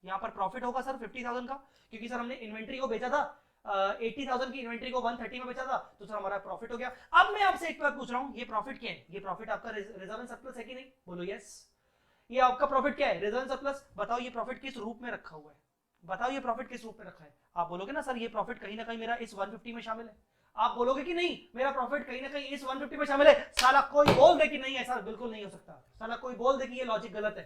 यहां पर प्रॉफिट होगा सर 50,000 का, क्योंकि सर हमने इन्वेंट्री को बेचा था 80,000 की इन्वेंट्री को 130 में बेचा था, तो सर हमारा प्रॉफिट हो गया। अब मैं आपसे एक बात पूछ रहा हूं, ये प्रॉफिट क्या है? ये प्रॉफिट आपका रिजर्व एंड सरप्लस है कि नहीं? बोलो यस। ये आपका प्रॉफिट क्या है? Reserve and surplus. बताओ ये प्रॉफिट किस रूप में रखा हुआ है? बताओ ये प्रॉफिट किस रूप में रखा है? आप बोलोगे ना सर ये प्रॉफिट कहीं ना कहीं मेरा इस 150 में शामिल है। आप बोलोगे कि नहीं मेरा प्रॉफिट कहीं ना कहीं इस 150 में शामिल है। साला कोई बोल दे कि नहीं, ऐसा बिल्कुल नहीं हो सकता। साला कोई बोल दे कि ये लॉजिक गलत है।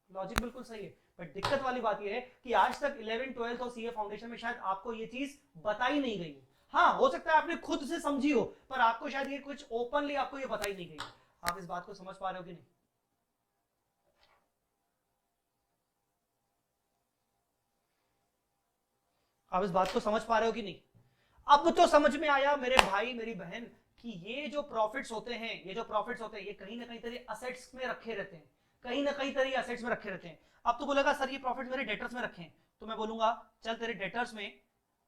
लॉजिक बिल्कुल सही है, बट दिक्कत वाली बात ये है कि आज तक 11th 12th और सीए फाउंडेशन में शायद आपको ये चीज बताई नहीं गई है। हाँ हो सकता है आपने खुद से समझी हो, पर आपको शायद ये कुछ ओपनली आपको ये बताई नहीं गई। आप इस बात को समझ पा रहे हो कि नहीं? आप इस बात को समझ पा रहे हो कि नहीं? अब तो समझ में आया मेरे भाई मेरी बहन कि ये जो प्रॉफिट्स होते हैं, ये जो प्रॉफिट्स होते हैं, ये कहीं ना कहीं तेरे असेट्स में रखे रहते हैं, कहीं ना कहीं तेरे असेट्स में रखे रहते हैं। अब तो बोलेगा सर ये प्रॉफिट मेरे डेटर्स में रखे हैं, तो मैं बोलूंगा चल तेरे डेटर्स में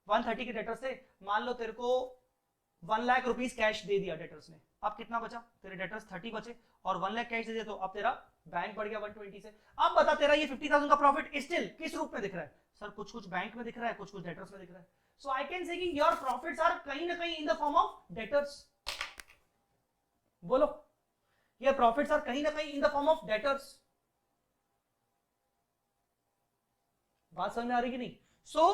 130 के डेटर्स से मान लो तेरे को 1 लाख रुपीज कैश दे दिया डेटर्स ने, अब कितना बचा? तेरे डेटर्स 30 बचे और 1 लाख कैश दे दिया, तो अब तेरा बैंक बढ़ गया 120 से। अब बता तेरा ये 50,000 का प्रॉफिट स्टिल किस रूप में दिख रहा है? सर कुछ कुछ बैंक में दिख रहा है, कुछ कुछ डेटर्स में दिख रहा है। So I can say कि your profits are कहीं ना कहीं in the form of debtors। बोलो, your profits are कहीं ना कहीं in the form of debtors। बात समझ में आ रही कि नहीं? So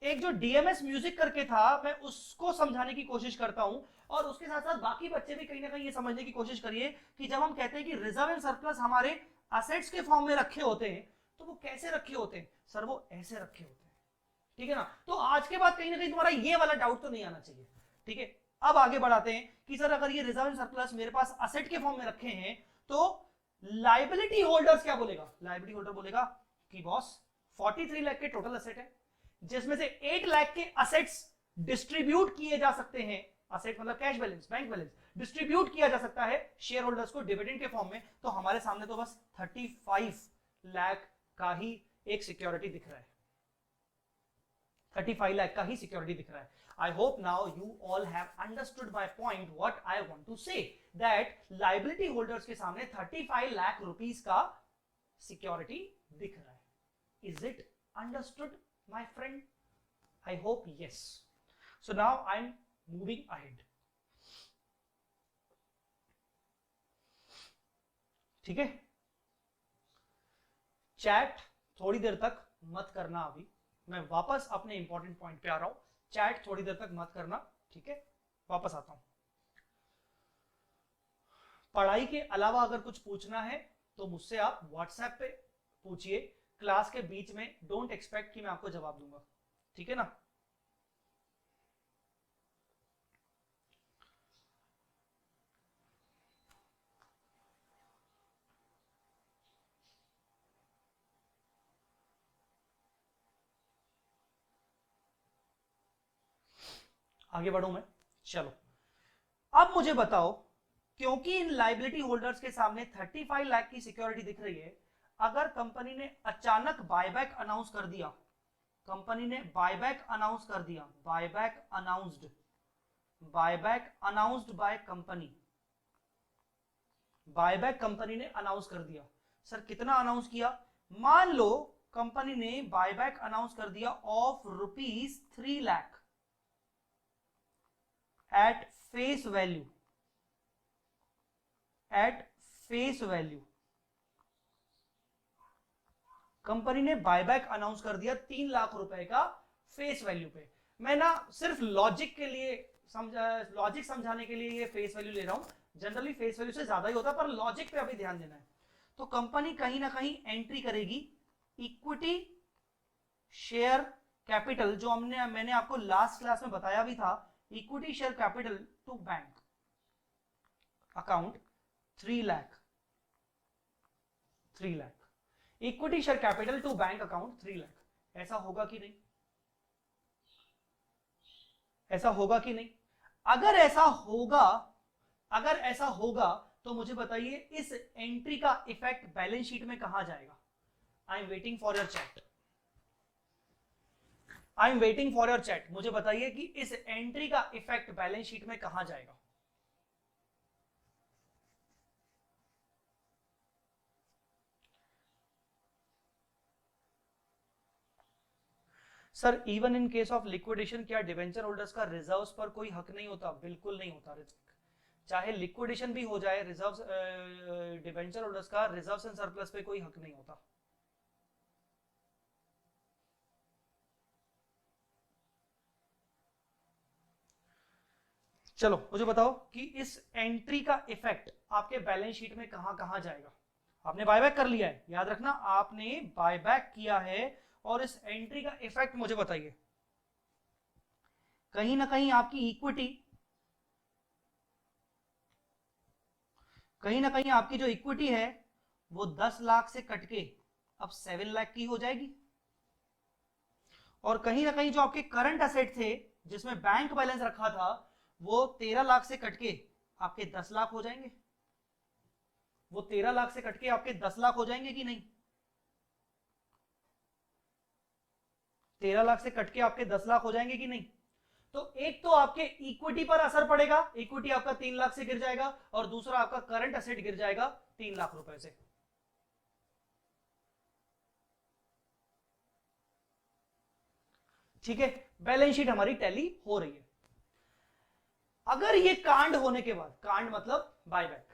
एक जो डीएमएस म्यूजिक करके था, मैं उसको समझाने की कोशिश करता हूं, और उसके साथ साथ बाकी बच्चे भी कहीं ना कहीं ये समझने की कोशिश करिए कि जब हम कहते हैं कि रिजर्व एंड सरप्लस हमारे असेट्स के फॉर्म में रखे होते हैं, तो वो कैसे रखे होते हैं? सर वो ऐसे रखे होते हैं, ठीक है ना? तो आज के बाद कहीं ना कहीं तुम्हारा ये वाला डाउट तो नहीं आना चाहिए, ठीक है। अब आगे बढ़ाते हैं कि सर अगर ये रिजर्व एंड सरप्लस मेरे पास असेट के फॉर्म में रखे हैं, तो लायबिलिटी होल्डर्स क्या बोलेगा? लायबिलिटी होल्डर बोलेगा कि बॉस 43 लाख के टोटल असेट है, जिसमें से 8 लाख के असेट्स डिस्ट्रीब्यूट किए जा सकते हैं। असेट मतलब cash balance, bank balance distribute किया जा सकता है शेयर होल्डर्स को डिविडेंड के फॉर्म में। तो हमारे सामने तो बस 35 लाख का ही एक सिक्योरिटी दिख रहा है, 35 lakh का ही सिक्योरिटी दिख रहा है। I hope now you all have understood my point, what I want to say, that liability holders के सामने 35 लाख रुपीस का सिक्योरिटी दिख रहा है। Is it understood, my friend? I hope yes. So now I'm moving ahead. ठीक है, chat थोड़ी देर तक मत करना, अभी मैं वापस अपने इंपॉर्टेंट पॉइंट पे आ रहा हूं। चैट थोड़ी देर तक मत करना, ठीक है? वापस आता हूं। पढ़ाई के अलावा अगर कुछ पूछना है तो मुझसे आप व्हाट्सएप पे पूछिए, क्लास के बीच में डोंट एक्सपेक्ट कि मैं आपको जवाब दूंगा, ठीक है ना। आगे बढ़ूं मैं, चलो। अब मुझे बताओ, क्योंकि इन लाइबिलिटी होल्डर्स के सामने 35 लाख की सिक्योरिटी दिख रही है, अगर कंपनी ने अचानक बायबैक अनाउंस कर दिया, कंपनी ने बायबैक अनाउंस कर दिया, buyback announced by company, buyback company ने अनाउंस कर दिया। सर कितना अनाउंस किया? मान लो कंपनी ने बायबैक अनाउंस कर दिया of ₹3 lakh at face value, company ने बायबैक अनाउंस कर दिया 3 लाख रुपए का फेस वैल्यू पे। मैं ना सिर्फ लॉजिक के लिए लॉजिक समझाने के लिए ये फेस वैल्यू ले रहा हूं, जनरली फेस वैल्यू से ज्यादा ही होता है, पर लॉजिक पे अभी ध्यान देना है। तो कंपनी कहीं ना कहीं एंट्री करेगी इक्विटी शेयर कैपिटल, जो मैंने आपको लास्ट क्लास में बताया भी था, equity share capital to bank account 3 lakh, equity share capital to bank account 3 lakh. ऐसा होगा कि नहीं? ऐसा होगा कि नहीं? अगर ऐसा होगा तो मुझे बताइए इस एंट्री का इफेक्ट बैलेंस शीट में कहां जाएगा? I am waiting for your chat, मुझे बताइए कि इस एंट्री का इफेक्ट बैलेंस शीट में कहां जाएगा? Sir even in case of liquidation क्या डिवेंचर होल्डर्स का रिजर्व्स पर कोई हक नहीं होता? बिल्कुल नहीं होता ऋतिक, चाहे लिक्विडेशन भी हो जाए, रिजर्व्स डिवेंचर होल्डर्स का रिजर्व्स एंड सरप्लस पे कोई हक नहीं होता। चलो मुझे बताओ कि इस एंट्री का इफेक्ट आपके बैलेंस शीट में कहां कहां जाएगा? आपने बायबैक कर लिया है, याद रखना आपने बायबैक किया है, और इस एंट्री का इफेक्ट मुझे बताइए। कहीं ना कहीं आपकी इक्विटी, कहीं ना कहीं आपकी जो इक्विटी है वो 10 लाख से कट के अब 7 लाख की हो जाएगी, और कहीं ना कहीं जो आपके करंट एसेट थे जिसमें बैंक बैलेंस रखा था वो 13 लाख से कट के आपके 10 लाख हो जाएंगे। वो 13 लाख से कट के आपके 10 लाख हो जाएंगे कि नहीं? 13 लाख से कट के आपके 10 लाख हो जाएंगे कि नहीं? तो एक तो आपके इक्विटी पर असर पड़ेगा, इक्विटी आपका 3 लाख से गिर जाएगा, और दूसरा आपका करंट एसेट गिर जाएगा 3 लाख रुपए से। ठीक है, बैलेंस शीट हमारी टैली हो रही है। अगर ये कांड होने के बाद, कांड मतलब बायबैक,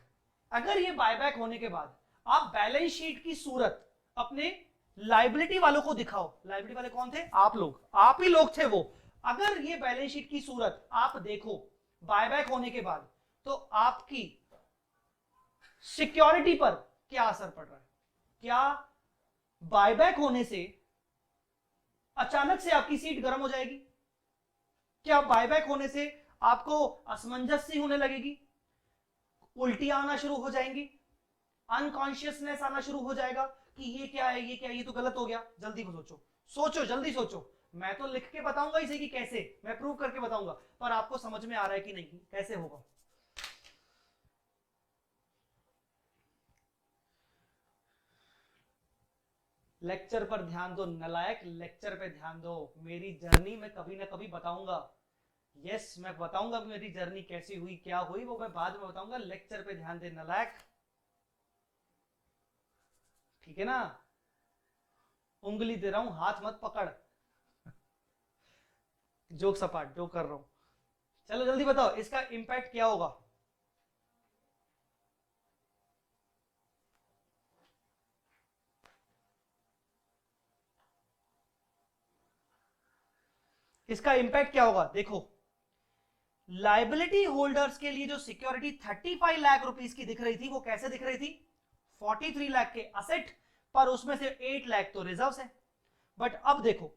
अगर ये बायबैक होने के बाद आप बैलेंस शीट की सूरत अपने लाइबिलिटी वालों को दिखाओ, लाइबिलिटी वाले कौन थे? आप लोग, आप ही लोग थे वो। अगर ये बैलेंस शीट की सूरत आप देखो बायबैक होने के बाद, तो आपकी सिक्योरिटी पर क्या असर पड़ रहा है? क्या बायबैक होने से अचानक से आपकी सीट गर्म हो जाएगी? क्या बायबैक होने से आपको असमंजस सी होने लगेगी, उल्टियां आना शुरू हो जाएंगी, अनकॉन्शियसनेस आना शुरू हो जाएगा कि ये क्या है, ये क्या है, ये तो गलत हो गया? जल्दी सोचो, जल्दी सोचो। मैं तो लिख के बताऊंगा इसे कि कैसे, मैं प्रूव करके बताऊंगा, पर आपको समझ में आ रहा है कि नहीं कैसे होगा? लेक्चर पर ध्यान दो नलायक, लेक्चर पे ध्यान दो। मेरी जर्नी मैं कभी ना कभी बताऊंगा, यस मैं बताऊंगा मेरी जर्नी कैसी हुई, क्या हुई, वो मैं बाद में बताऊंगा। लेक्चर पे ध्यान दे नलायक, ठीक है ना? उंगली दे रहा हूं, हाथ मत पकड़। जोक सपाट जो कर रहा हूं। चलो जल्दी बताओ इसका इंपैक्ट क्या होगा? इसका इंपैक्ट क्या होगा? देखो, लाइबिलिटी होल्डर्स के लिए जो सिक्योरिटी 35 लाख रुपीस की दिख रही थी, वो कैसे दिख रही थी? 43 लाख के असेट पर उसमें से 8 लाख तो रिजर्व्स है। बट अब देखो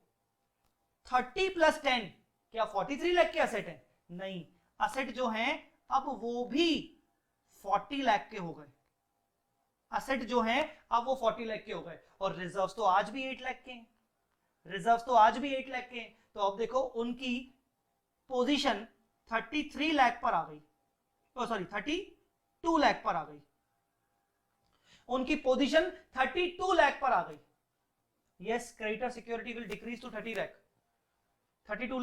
30 प्लस 10 क्या 43 लाख के असेट है? नहीं, असेट जो है अब वो भी 40 लाख के हो गए। असेट जो है अब वो 40 लाख के हो गए, और रिजर्व्स तो आज भी 8 लाख के हैं। रिजर्व्स तो आज भी 8 लाख के हैं। तो अब देखो उनकी पोजीशन 33 लाख पर आ गई, सॉरी 32 लाख पर आ गई। उनकी पोजीशन 32 लाख पर आ गई। Yes, creditor security will decrease to 30 lakh, 32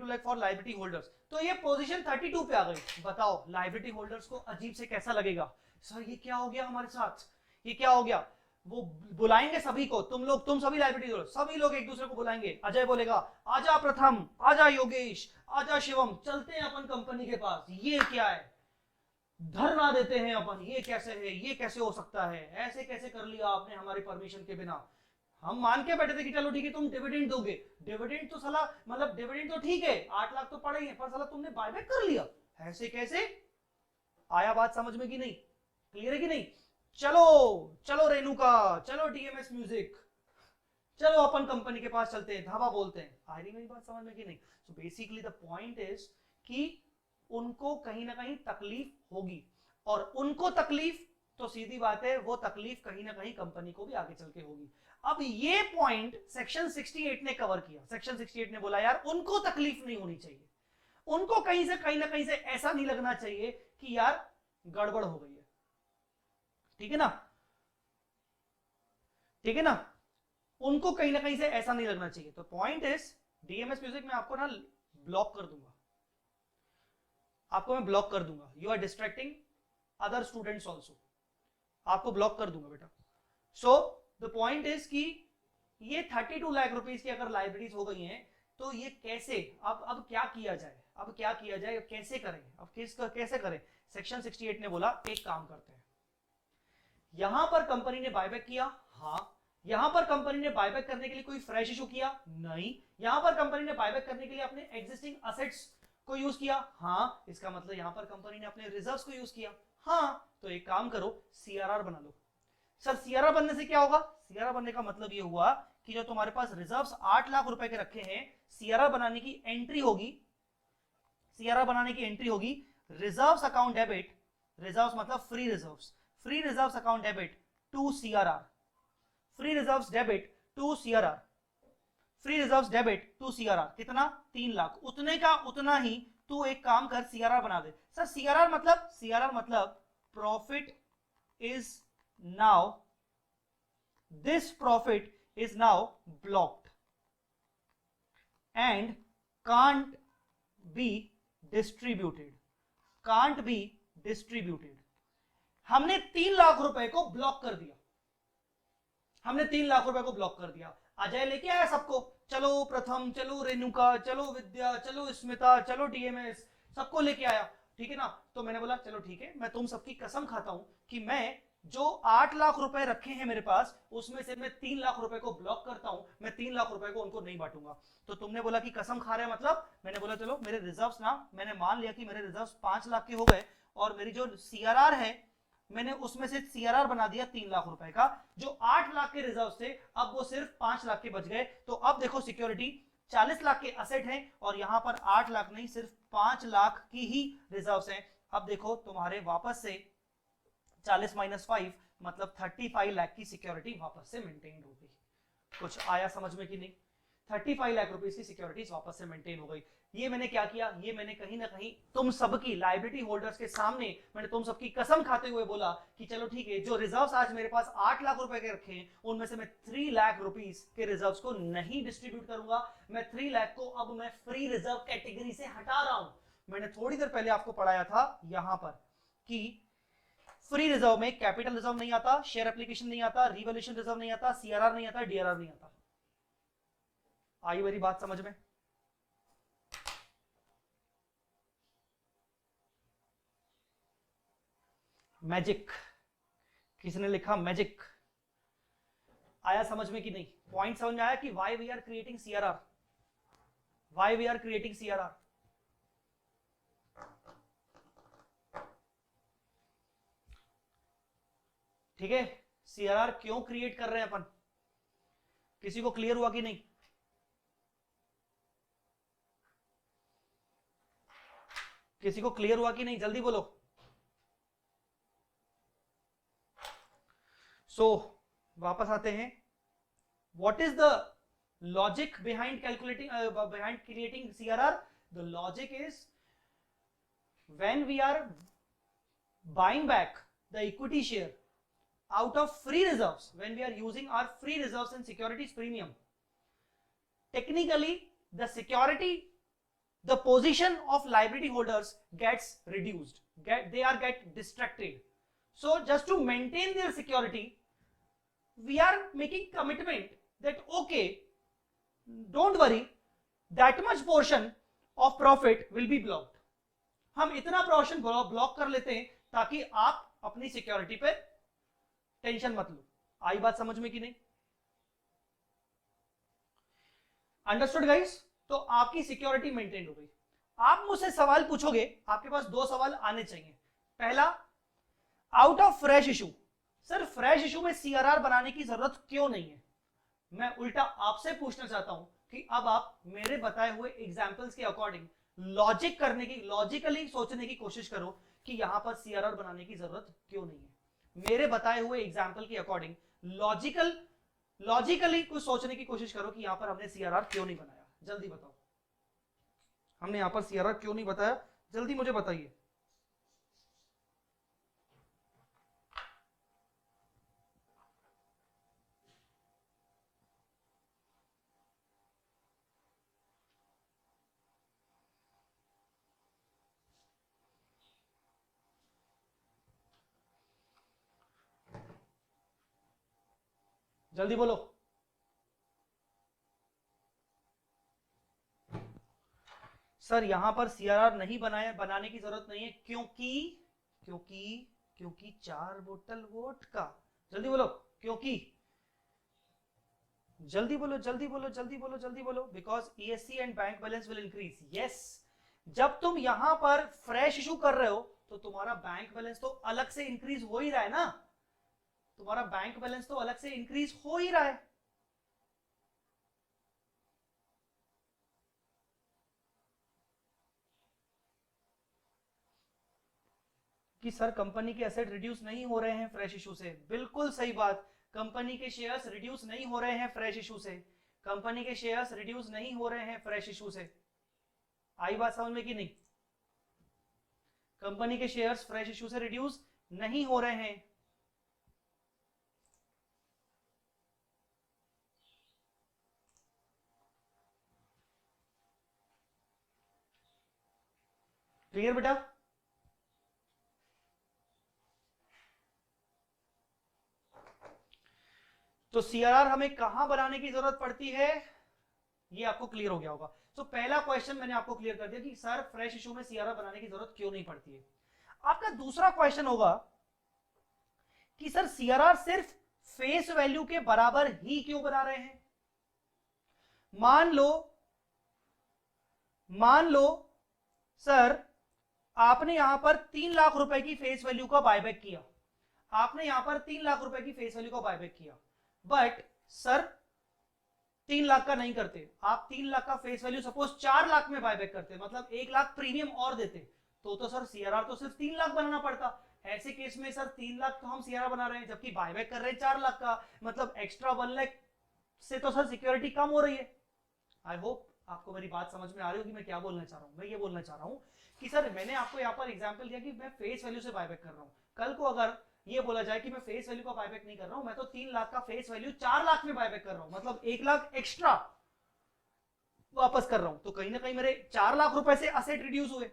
lakh for liability holders. तो ये पोजीशन 32 पे आ गई। बताओ लायबिलिटी होल्डर्स को अजीब से कैसा लगेगा, सर ये क्या हो गया हमारे साथ, ये क्या हो गया। वो बुलाएंगे सभी को, तुम सभी लायबिलिटी होल्डर, सभी लोग एक दूसरे को बुलाएंगे। अजय बोलेगा आजा प्रथम, आजा योगेश, आजा शिवम, चलते हैं अपन कंपनी के पास। ये क्या है, धरना देते हैं अपन, ये कैसे है, ये कैसे हो सकता है, ऐसे कैसे कर लिया आपने हमारी परमिशन के बिना। हम मान के बैठे थे कि चलो ठीक है तुम डिविडेंड दोगे। डिविडेंड तो साला मतलब डिविडेंड तो ठीक है 8 लाख तो पड़े ही है, पर साला तुमने बायबैक कर लिया, ऐसे कैसे। आया बात समझ में कि नहीं, क्लियर है कि नहीं। चलो चलो रेणुका, चलो डीएमएस म्यूजिक, चलो अपन कंपनी के पास चलते हैं, धावा बोलते हैं। आ रही मेरी बात समझ में कि नहीं। So basically the point is कि उनको कहीं ना कहीं तकलीफ होगी, और उनको तकलीफ तो सीधी बात है वो तकलीफ कहीं ना कहीं कंपनी को भी आगे चल के होगी। अब ये पॉइंट सेक्शन 68 ने कवर किया। सेक्शन 68 ने बोला यार उनको तकलीफ नहीं होनी चाहिए, उनको कहीं ना कहीं से ऐसा नहीं लगना चाहिए कि यार गड़बड़ हो गई है। ठीक है ना, ठीक है ना, उनको कहीं ना कहीं से ऐसा नहीं लगना चाहिए। तो पॉइंट इज डीएमएस म्यूजिक में आपको ना ब्लॉक कर दूंगा, आपको मैं ब्लॉक कर दूंगा। You are distracting other students also, आपको ब्लॉक कर दूंगा बेटा। सो द पॉइंट इज कि ये 32 लाख रुपीस की अगर लाइब्रेरीज हो गई हैं तो ये कैसे, अब क्या किया जाए, अब क्या किया जाए, कैसे करें, अब कैसे करें। सेक्शन 68 ने बोला एक काम करते हैं, यहां पर कंपनी ने बायबैक किया, हाँ। यहां पर कंपनी ने बायबैक करने के लिए कोई फ्रेश इशू किया, नहीं। यहां पर कंपनी ने बायबैक करने के लिए अपने एग्जिस्टिंग असेट्स को यूज किया, हाँ। इसका मतलब यहां पर कंपनी ने अपने रिजर्व्स को यूज किया, हाँ। तो एक काम करो सीआरआर बना लो। सर सीआरआर बनने से क्या होगा, सीआरआर बनने का मतलब ये हुआ कि जो तुम्हारे पास रिजर्व्स 8 लाख रुपए के रखे हैं, सीआरआर बनाने की एंट्री होगी, सीआरआर बनाने की एंट्री होगी रिजर्व्स अकाउंट डेबिट, रिजर्व्स मतलब free reserves, free reserves account debit to CRR, free reserves debit to CRR, free reserves debit to CRR. कितना, 3 लाख। उतने का उतना ही तू एक काम कर सीआरआर बना दे। सर सीआरआर मतलब profit is now, this profit is now blocked and can't be distributed, can't be distributed। हमने 3 लाख रुपए को ब्लॉक कर दिया, हमने 3 लाख रुपए को ब्लॉक कर दिया। अजय लेके आया सबको, चलो प्रथम, चलो रेणुका, चलो विद्या, चलो स्मिता, चलो डीएमएस, सबको लेके आया। ठीक है ना। तो मैंने बोला चलो ठीक है, मैं तुम सबकी कसम खाता हूं कि मैं जो 8 लाख रुपए रखे हैं मेरे पास, उसमें से मैं 3 लाख रुपए को ब्लॉक करता हूं, मैं 3 लाख रुपए को उनको नहीं बांटूंगा। तो तुमने बोला कि कसम खा रहे हैं, मतलब मैंने बोला चलो मेरे रिजर्व्स ना, मैंने मान लिया कि मेरे रिजर्व्स 5 लाख के हो गए, और मेरी जो सीआरआर है मैंने उसमें से सीआरआर बना दिया 3 लाख रुपए का। जो 8 लाख के रिजर्व थे अब वो सिर्फ 5 लाख के बच गए। तो अब देखो सिक्योरिटी 40 लाख के असेट हैं, और यहां पर 8 लाख नहीं सिर्फ 5 लाख की ही रिजर्व्स हैं। अब देखो तुम्हारे वापस से 40 माइनस 5 मतलब 35 लाख की सिक्योरिटी वापस से मेंटेन हो गई। कुछ आया समझ में कि नहीं। 35 लाख रुपीस की सिक्योरिटीज वापस से मेंटेन हो गई। ये मैंने क्या किया, ये मैंने कहीं ना कहीं तुम सबकी लायबिलिटी होल्डर्स के सामने मैंने तुम सबकी कसम खाते हुए बोला कि चलो ठीक है, जो रिजर्व्स आज मेरे पास 8 लाख रुपए के रखे हैं उनमें से मैं 3 लाख रुपीस के रिजर्व्स को नहीं डिस्ट्रीब्यूट करूंगा। मैं 3 लाख को अब मैं फ्री रिजर्व कैटेगरी से हटा रहा हूं। मैंने थोड़ी देर पहले आपको पढ़ाया था यहां पर कि फ्री रिजर्व में कैपिटल रिजर्व नहीं आता, शेयर एप्लीकेशन नहीं आता, रिवॉल्यूशन रिजर्व नहीं आता, सीआरआर नहीं आता, डीआरआर नहीं आता। आई मेरी बात समझ में। मैजिक, किसने लिखा मैजिक, आया समझ में कि नहीं। पॉइंट समझ में आया कि why we are creating CRR, why we are creating CRR. ठीक है, सीआरआर क्यों क्रिएट कर रहे हैं अपन? किसी को क्लियर हुआ कि नहीं? किसी को क्लियर हुआ कि नहीं? जल्दी बोलो। सो वापस आते हैं। What is the logic behind calculating behind creating CRR? The logic is when we are buying back the equity share out of free reserves, when we are using our free reserves and securities premium, technically the security, the position of liability holders gets reduced, they are get distracted. So just to maintain their security, we are making commitment that okay, don't worry, that much portion of profit will be blocked. हम इतना portion block कर लेते हैं ताकि आप अपनी security पे tension मत लो। आई बात समझ में कि नहीं? Understood guys? तो आपकी सिक्योरिटी मेंटेन हो गई। आप मुझसे सवाल पूछोगे, आपके पास दो सवाल आने चाहिए। पहला, out of fresh issue, sir fresh issue में सीआरआर बनाने की जरूरत क्यों नहीं है? मैं उल्टा आपसे पूछना चाहता हूं कि अब आप मेरे बताए हुए एग्जांपल्स के अकॉर्डिंग लॉजिकली सोचने की कोशिश करो कि यहां पर सीआरआर बनाने की जरूरत क्यों नहीं है। मेरे बताए हुए एग्जांपल के अकॉर्डिंग लॉजिकली कुछ सोचने की कोशिश करो कि यहां पर हमने सीआरआर क्यों नहीं बनाया। जल्दी बताओ, हमने यहां पर सीआरआर क्यों नहीं बताया? जल्दी मुझे बताइए। जल्दी बोलो। सर यहां पर सीआरआर नहीं बनाने की जरूरत नहीं है क्योंकि 4 बोतल वोडका। जल्दी बोलो, क्योंकि, जल्दी बोलो, because ESC and bank balance will increase. Yes, जब तुम यहां पर फ्रेश इशू कर रहे हो तो तुम्हारा बैंक बैलेंस तो अलग से इंक्रीज हो ही रहा है ना, तुम्हारा बैंक बैलेंस तो अलग से इंक्रीज हो ही रहा है। कि सर कंपनी के एसेट रिड्यूस नहीं हो रहे हैं फ्रेश इशू से। बिल्कुल सही बात, कंपनी के शेयर्स रिड्यूस नहीं हो रहे हैं फ्रेश इशू से, कंपनी के शेयर्स रिड्यूस नहीं हो रहे हैं फ्रेश इशू से। आई बात समझ में कि नहीं? कंपनी के शेयर्स फ्रेश इशू से रिड्यूस नहीं हो रहे हैं। क्लियर बेटा? तो सीआरआर हमें कहां बनाने की जरूरत पड़ती है, ये आपको क्लियर हो गया होगा। तो पहला क्वेश्चन मैंने आपको क्लियर कर दिया कि सर फ्रेश इशू में सीआरआर बनाने की जरूरत क्यों नहीं पड़ती है। आपका दूसरा क्वेश्चन होगा कि सर सीआरआर सिर्फ फेस वैल्यू के बराबर ही क्यों बना रहे हैं? मान लो सर आपने यहां पर 3 लाख रुपए की फेस वैल्यू का बायबैक किया, आपने यहां पर 3 लाख रुपए की फेस वैल्यू का बायबैक किया, बट सर 3 लाख का नहीं करते, आप 3 लाख का फेस वैल्यू सपोज 4 लाख में बायबैक करते, मतलब 1 लाख प्रीमियम और देते, तो सर सीआरआर तो सिर्फ 3 लाख बनाना पड़ता। ऐसे केस में सर 3 लाख तो हम सीआरआर बना रहे हैं, जबकि बायबैक कर रहे हैं 4 लाख का, मतलब एक्स्ट्रा 1 लाख से तो सर सिक्योरिटी कम हो रही है। आई होप आपको मेरी बात समझ में आ रही होगी मैं क्या बोलना चाह रहा हूं। मैं ये बोलना चाह रहा हूं कि सर मैंने आपको यहाँ पर एग्जांपल दिया कि मैं फेस वैल्यू से बायबैक कर रहा हूं, कल को अगर ये बोला जाए कि मैं फेस वैल्यू का बायबैक नहीं कर रहा हूं, मैं तो 3 लाख का फेस वैल्यू 4 लाख में बायबैक कर रहा हूं, मतलब 1 लाख एक्स्ट्रा वापस कर रहा हूं, तो कहीं ना कहीं मेरे 4 लाख रुपए से असेट रिड्यूस हुए,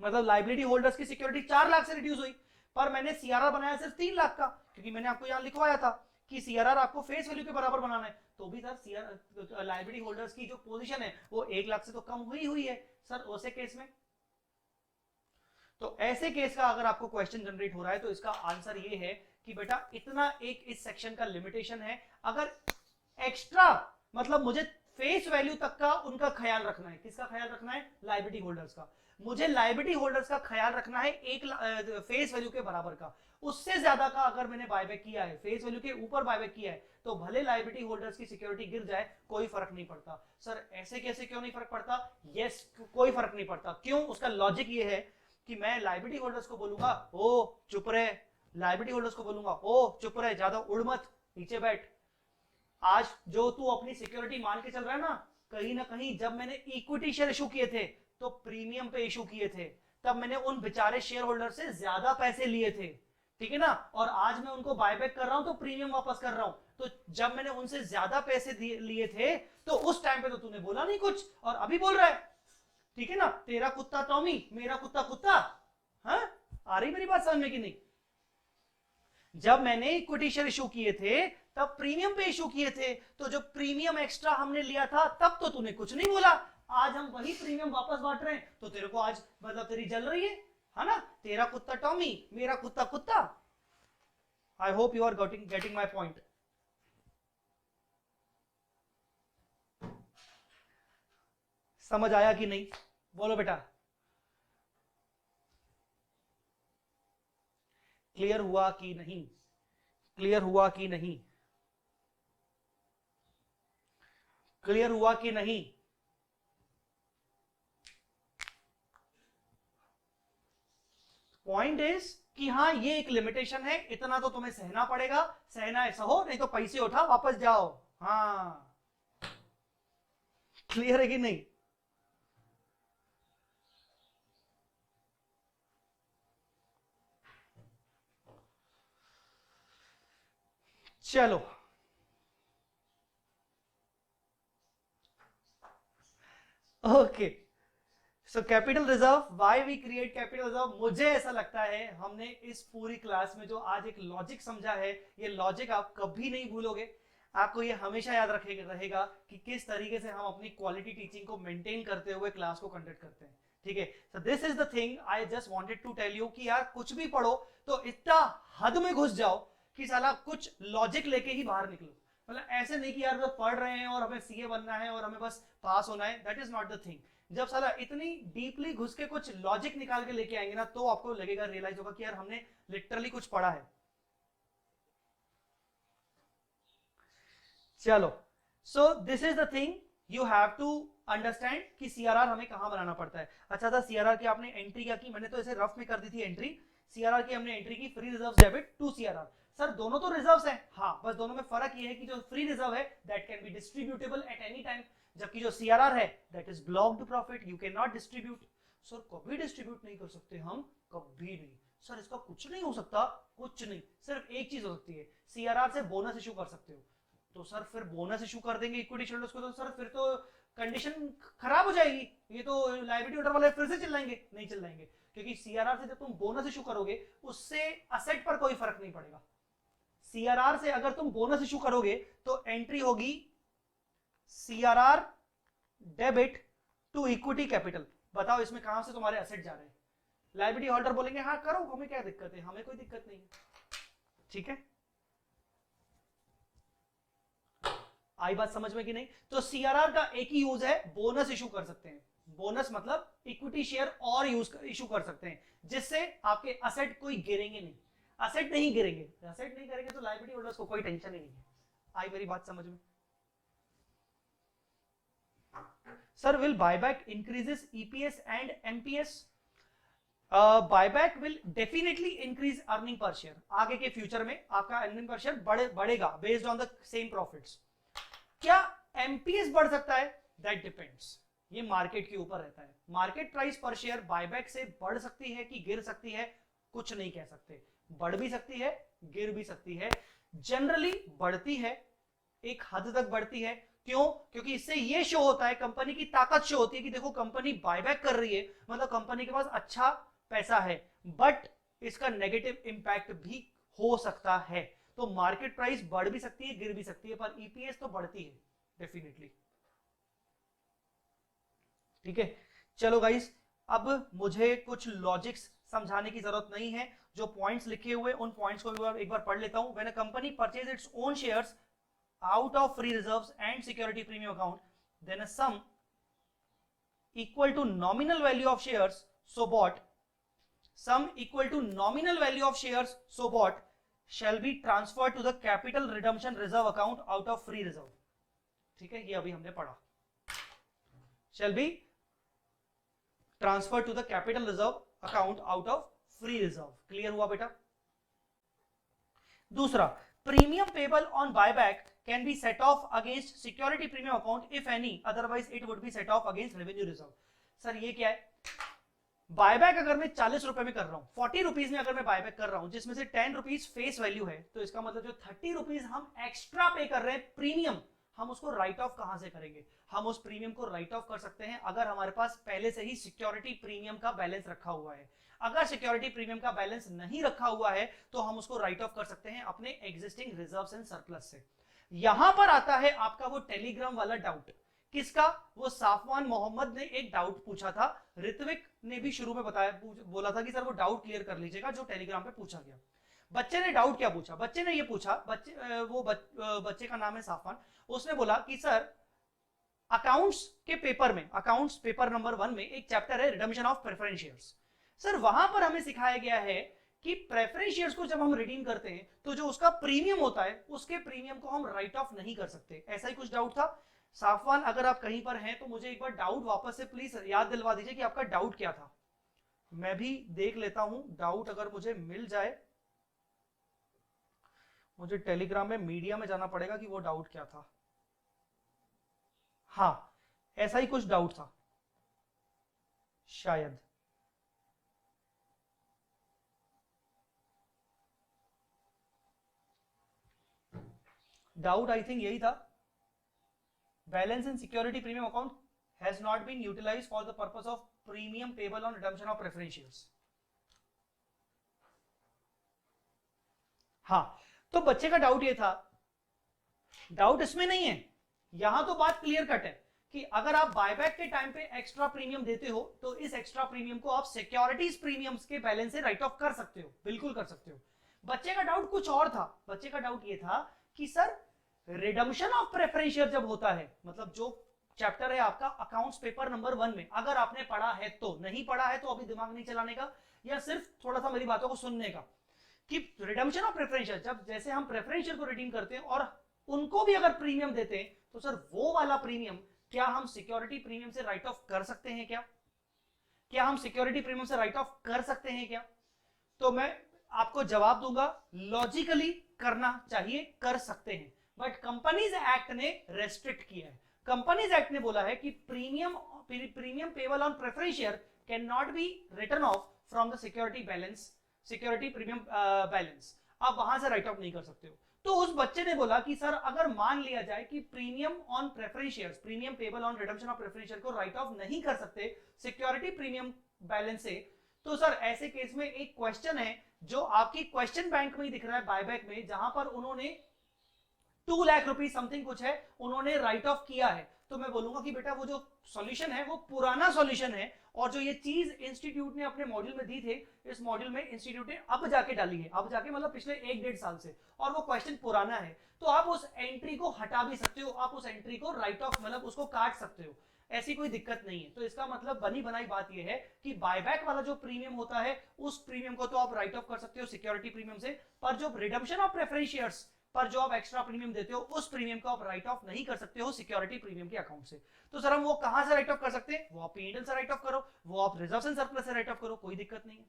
मतलब लाइबिलिटी होल्डर्स की सिक्योरिटी 4 लाख से रिड्यूस हुई, पर मैंने सीआरआर बनाया सिर्फ 3 लाख का, क्योंकि मैंने आपको यहां लिखवाया था कि सीआरआर आपको फेस वैल्यू के बराबर बनाना है, तो भी सर लाइबिलिटी होल्डर्स की जो पोजीशन है वो 1 लाख से तो कम हुई है सर वैसे केस में। तो ऐसे केस का अगर आपको क्वेश्चन जनरेट हो रहा है तो इसका आंसर ये है कि बेटा इतना एक इस सेक्शन का लिमिटेशन है, अगर एक्स्ट्रा मतलब मुझे फेस वैल्यू तक का उनका ख्याल रखना है। किसका ख्याल रखना है? लायबिलिटी होल्डर्स का। मुझे लायबिलिटी होल्डर्स का ख्याल रखना है एक फेस वैल्यू के बराबर का। उससे ज्यादा का अगर मैंने बायबैक किया है, फेस वैल्यू के ऊपर बायबैक किया है, तो भले लायबिलिटी होल्डर्स की सिक्योरिटी गिर जाए, कोई फर्क नहीं पड़ता। सर ऐसे कैसे क्यों नहीं फर्क पड़ता? यस, कोई फर्क नहीं पड़ता। क्यों? उसका लॉजिक ये है कि मैं लायबिलिटी होल्डर्स को बोलूंगा ओ चुप रहे, लायबिलिटी होल्डर्स को बोलूंगा ओ चुप रहे, ज्यादा उड़ मत, नीचे बैठ। आज जो तू अपनी सिक्योरिटी मान के चल रहा है ना कहीं जब मैंने इक्विटी शेयर इशू किए थे तो प्रीमियम पे इशू किए थे, तब मैंने उन बेचारे शेयर होल्डर से ज्यादा पैसे लिए थे, ठीक है ना। और आज मैं उनको बायबैक कर रहा हूं तो प्रीमियम वापस कर रहा हूं। तो जब मैंने उनसे ज्यादा पैसे लिए थे तो उस टाइम पे तो तूने बोला नहीं कुछ, और अभी बोल रहा है, ठीक है ना। तेरा कुत्ता टॉमी, मेरा कुत्ता कुत्ता। हाँ, आ रही मेरी बात समझ में कि नहीं? जब मैंने इक्विटी शेयर इशू किए थे तब प्रीमियम पे इशू किए थे, तो जब प्रीमियम एक्स्ट्रा हमने लिया था तब तो तूने कुछ नहीं बोला। आज हम वही प्रीमियम वापस बांट रहे हैं तो तेरे को आज मतलब तेरी जल रही है ना। तेरा कुत्ता टॉमी, मेरा कुत्ता कुत्ता। I hope you are getting my point. समझ आया कि नहीं? बोलो बेटा, क्लियर हुआ कि नहीं? क्लियर हुआ कि नहीं? क्लियर हुआ कि नहीं? पॉइंट इज कि हाँ ये एक लिमिटेशन है, इतना तो तुम्हें सहना पड़ेगा, सहना है सहो, नहीं तो पैसे उठा वापस जाओ। हाँ, क्लियर है कि नहीं? चलो okay, so capital reserve, why we create capital reserve. मुझे ऐसा लगता है हमने इस पूरी क्लास में जो आज एक लॉजिक समझा है, ये लॉजिक आप कभी नहीं भूलोगे। आपको ये हमेशा याद रहेगा कि किस तरीके से हम अपनी क्वालिटी टीचिंग को मेंटेन करते हुए क्लास को कंडक्ट करते हैं, ठीक है। So this is the thing I just wanted to tell you कि यार कुछ भी पढ़ो तो इतना हद में घुस जाओ कि साला कुछ लॉजिक लेके ही बाहर निकलो। मतलब ऐसे नहीं कि यार तो पढ़ रहे हैं और हमें सीए बनना है और हमें बस पास होना है, that is not the thing. जब साला इतनी डीपली घुस के कुछ लॉजिक निकाल के लेके आएंगे ना, तो आपको लगेगा, रियलाइज होगा कि यार हमने लिटरली कुछ पढ़ा है। चलो, so this is the thing you have to understand कि सीआरआर हमें कहां बनाना पड़ता है। अच्छा था, सीआरआर की आपने एंट्री क्या की? मैंने तो ऐसे रफ में कर दी थी एंट्री। सीआरआर की हमने एंट्री की free reserve debit to CRR. Sir दोनों तो रिजर्व्स हैं, हाँ, बस दोनों में फर्क ये है कि जो फ्री रिजर्व है that can be distributable eight any time, जबकि जो सीआरआर है that is blocked profit, you can not distribute. Sir कभी डिस्ट्रीब्यूट नहीं कर सकते हम, कभी नहीं। सर इसका कुछ नहीं हो सकता, कुछ नहीं, सिर्फ एक चीज हो सकती है, सीआरआर से बोनस इशू कर सकते हो। तो सर फिर बोनस इशू कर देंगे इक्विटी शेयरहोल्डर्स को, तो सर फिर तो कंडीशन खराब हो जाएगी, ये तो लायबिलिटी होल्डर वाले फिर से चिल्लाएंगे। नहीं चिल्लाएंगे, क्योंकि सीआरआर से जब तुम बोनस इशू करोगे उससे असेट पर कोई फर्क नहीं पड़ेगा। सीआरआर से अगर तुम बोनस इशू करोगे तो एंट्री होगी CRR debit to equity capital. बताओ इसमें कहां से तुम्हारे असेट जा रहे हैं? लायबिलिटी होल्डर बोलेंगे हाँ करो, हमें क्या दिक्कत है, हमें कोई दिक्कत नहीं है, ठीक है। आई बात समझ में कि नहीं? तो सीआरआर का एक ही यूज है, बोनस इशू कर सकते हैं। बोनस मतलब इक्विटी शेयर और यूज इशू कर सकते हैं, जिससे आपके असेट कोई गिरेंगे नहीं। असेट नहीं गिरेंगे, असेट नहीं करेंगे तो लायबिलिटी होल्डर्स को कोई टेंशन ही नहीं है। आई मेरी बात समझ में? Sir will buyback increases EPS and MPS? Buyback will definitely increase earning per share. आगे के फ्यूचर में आपका अर्निंग पर शेयर बढ़ेगा based on the same profits. क्या एमपीएस बढ़ सकता है? दैट डिपेंड्स, ये मार्केट के ऊपर रहता है। मार्केट प्राइस पर शेयर बायबैक से बढ़ सकती है कि गिर सकती है, कुछ नहीं कह सकते। बढ़ भी सकती है, गिर भी सकती है। जनरली बढ़ती है, एक हद तक बढ़ती है। क्यों? क्योंकि इससे ये शो होता है, कंपनी की ताकत शो होती है कि देखो कंपनी बायबैक कर रही है, मतलब कंपनी के पास अच्छा पैसा है। बट इसका नेगेटिव इंपैक्ट भी हो सकता है। तो मार्केट प्राइस बढ़ भी सकती है, गिर भी सकती है, पर ईपीएस तो बढ़ती है डेफिनेटली, ठीक है। चलो गाइस, अब मुझे कुछ लॉजिक्स समझाने की जरूरत नहीं है। जो पॉइंट्स लिखे हुए उन पॉइंट्स को एक बार पढ़ लेता हूं। When a company purchase its own shares out of free reserves and security premium account, then a sum equal to nominal value of shares so bought, sum equal to nominal value of shares so bought shall be transferred to the capital redemption reserve account out of free reserve. ठीक है, ये अभी हमने पढ़ा. Shall be transferred to the capital reserve account out of free reserve. Clear हुआ बेटा? दूसरा, premium payable on buyback can be set off against security premium account if any, otherwise it would be set off against revenue reserve. Sir ये क्या है? Buyback अगर मैं 40 रुपए में कर रहा हूं, 40 रुपीज में अगर मैं बायबैक कर रहा हूं, जिसमें से 10 रुपीज फेस वैल्यू है, तो इसका मतलब जो 30 रुपीज हम एक्स्ट्रा पे कर रहे हैं प्रीमियम, हम उसको राइट ऑफ कहां से करेंगे? हम उस प्रीमियम को राइट ऑफ कर सकते हैं अगर हमारे पास पहले से ही सिक्योरिटी प्रीमियम का बैलेंस रखा हुआ है. अगर सिक्योरिटी प्रीमियम का बैलेंस नहीं रखा हुआ है तो हम उसको राइट ऑफ कर सकते हैं अपने एग्जिस्टिंग रिजर्व्स एंड सरप्लस से. यहां पर आता है आपका वो टेलीग्राम वाला डाउट. किसका? वो साफवान मोहम्मद ने एक डाउट पूछा था. ऋत्विक ने भी शुरू में बताया, बोला था कि सर वो डाउट क्लियर कर लीजिएगा जो टेलीग्राम पे पूछा गया. बच्चे ने डाउट क्या पूछा? बच्चे ने ये पूछा, बच्चे का नाम है साफवान. उसने बोला कि सर अकाउंट्स के पेपर में, अकाउंट्स पेपर नंबर 1 में एक चैप्टर है redemption of preference shares. Sir वहां पर हमें सिखाया गया है कि प्रेफरेंस शेयर्स को जब हम रिडीम करते हैं तो जो उसका प्रीमियम होता है उसके प्रीमियम को हम राइट ऑफ नहीं कर सकते. ऐसा ही कुछ डाउट था. साफवान अगर आप कहीं पर हैं तो मुझे एक बार डाउट वापस से प्लीज याद दिलवा दीजिए कि आपका डाउट क्या था. मैं भी देख लेता हूं डाउट अगर मुझे मिल जाए. मुझे टेलीग्राम में मीडिया में जाना पड़ेगा कि वो डाउट क्या था. हाँ, ऐसा ही कुछ डाउट था शायद. डाउट आई थिंक यही था. Balance in security premium account has not been utilised for the purpose of premium payable on redemption of preference shares. हाँ, तो बच्चे का डाउट ये था. डाउट इसमें नहीं है, यहां तो बात क्लियर कट है कि अगर आप बायबैक के टाइम पे एक्स्ट्रा प्रीमियम देते हो तो इस एक्स्ट्रा प्रीमियम को आप सिक्योरिटीज प्रीमियम्स के बैलेंस से राइट ऑफ कर सकते हो, बिल्कुल कर सकते हो. बच्चे का डाउट कुछ और था. बच्चे का डाउट ये था कि sir redemption of preference share जब होता है, मतलब जो चैप्टर है आपका अकाउंट्स पेपर नंबर 1 में, अगर आपने पढ़ा है तो, नहीं पढ़ा है तो अभी दिमाग नहीं चलाने का या सिर्फ थोड़ा सा मेरी बातों को सुनने का, कि रिडम्पशन ऑफ प्रेफरेंस शेयर जब जैसे हम प्रेफरेंस शेयर को रिडीम करते हैं और उनको भी अगर प्रीमियम देते हैं तो सर वो वाला प्रीमियम क्या हम सिक्योरिटी प्रीमियम से राइट ऑफ कर सकते हैं क्या? क्या हम सिक्योरिटी प्रीमियम से राइट ऑफ कर सकते हैं क्या? तो मैं आपको जवाब दूंगा, लॉजिकली करना चाहिए, कर सकते हैं. बट कंपनीज एक्ट ने रेस्ट्रिक्ट किया है. कंपनीज एक्ट ने बोला है कि premium payable on preference share can not be written off from the security balance, security premium balance. आप वहां से राइट ऑफ नहीं कर सकते हो. तो उस बच्चे ने बोला कि सर अगर मान लिया जाए कि premium on preference shares, premium payable on redemption of preference share को राइट ऑफ नहीं कर सकते सिक्योरिटी प्रीमियम बैलेंस से, तो सर ऐसे केस में एक क्वेश्चन है जो आपकी क्वेश्चन बैंक में ही दिख रहा है बायबैक में, जहां पर उन्होंने 2 लाख रुपीज समथिंग कुछ है उन्होंने राइट ऑफ किया है. तो मैं बोलूंगा कि बेटा वो जो सॉल्यूशन है वो पुराना सॉल्यूशन है, और जो ये चीज इंस्टीट्यूट ने अपने मॉड्यूल में दी थे, इस मॉड्यूल में इंस्टीट्यूट ने अब जाके डाली है, अब जाके मतलब पिछले 1-1.5 साल से, और वो क्वेश्चन पुराना है. तो आप उस एंट्री को हटा भी सकते हो, आप उस एंट्री को राइट ऑफ मतलब उसको काट सकते हो, ऐसी कोई दिक्कत नहीं है. तो इसका मतलब बनी बनाई बात यह है कि बायबैक वाला जो प्रीमियम होता है उस प्रीमियम को तो आप राइट ऑफ कर सकते हो सिक्योरिटी प्रीमियम से, पर जो रिडम्पशन ऑफ प्रेफरेंस शेयर्स पर जो आप एक्स्ट्रा प्रीमियम देते हो उस प्रीमियम को आप राइट ऑफ नहीं कर सकते हो सिक्योरिटी प्रीमियम के अकाउंट से. तो सर हम वो कहां से राइट ऑफ कर सकते हैं? वो आप P&L से राइट ऑफ करो, वो आप रिजर्व्स एंड सरप्लस से राइट ऑफ करो, कोई दिक्कत नहीं है.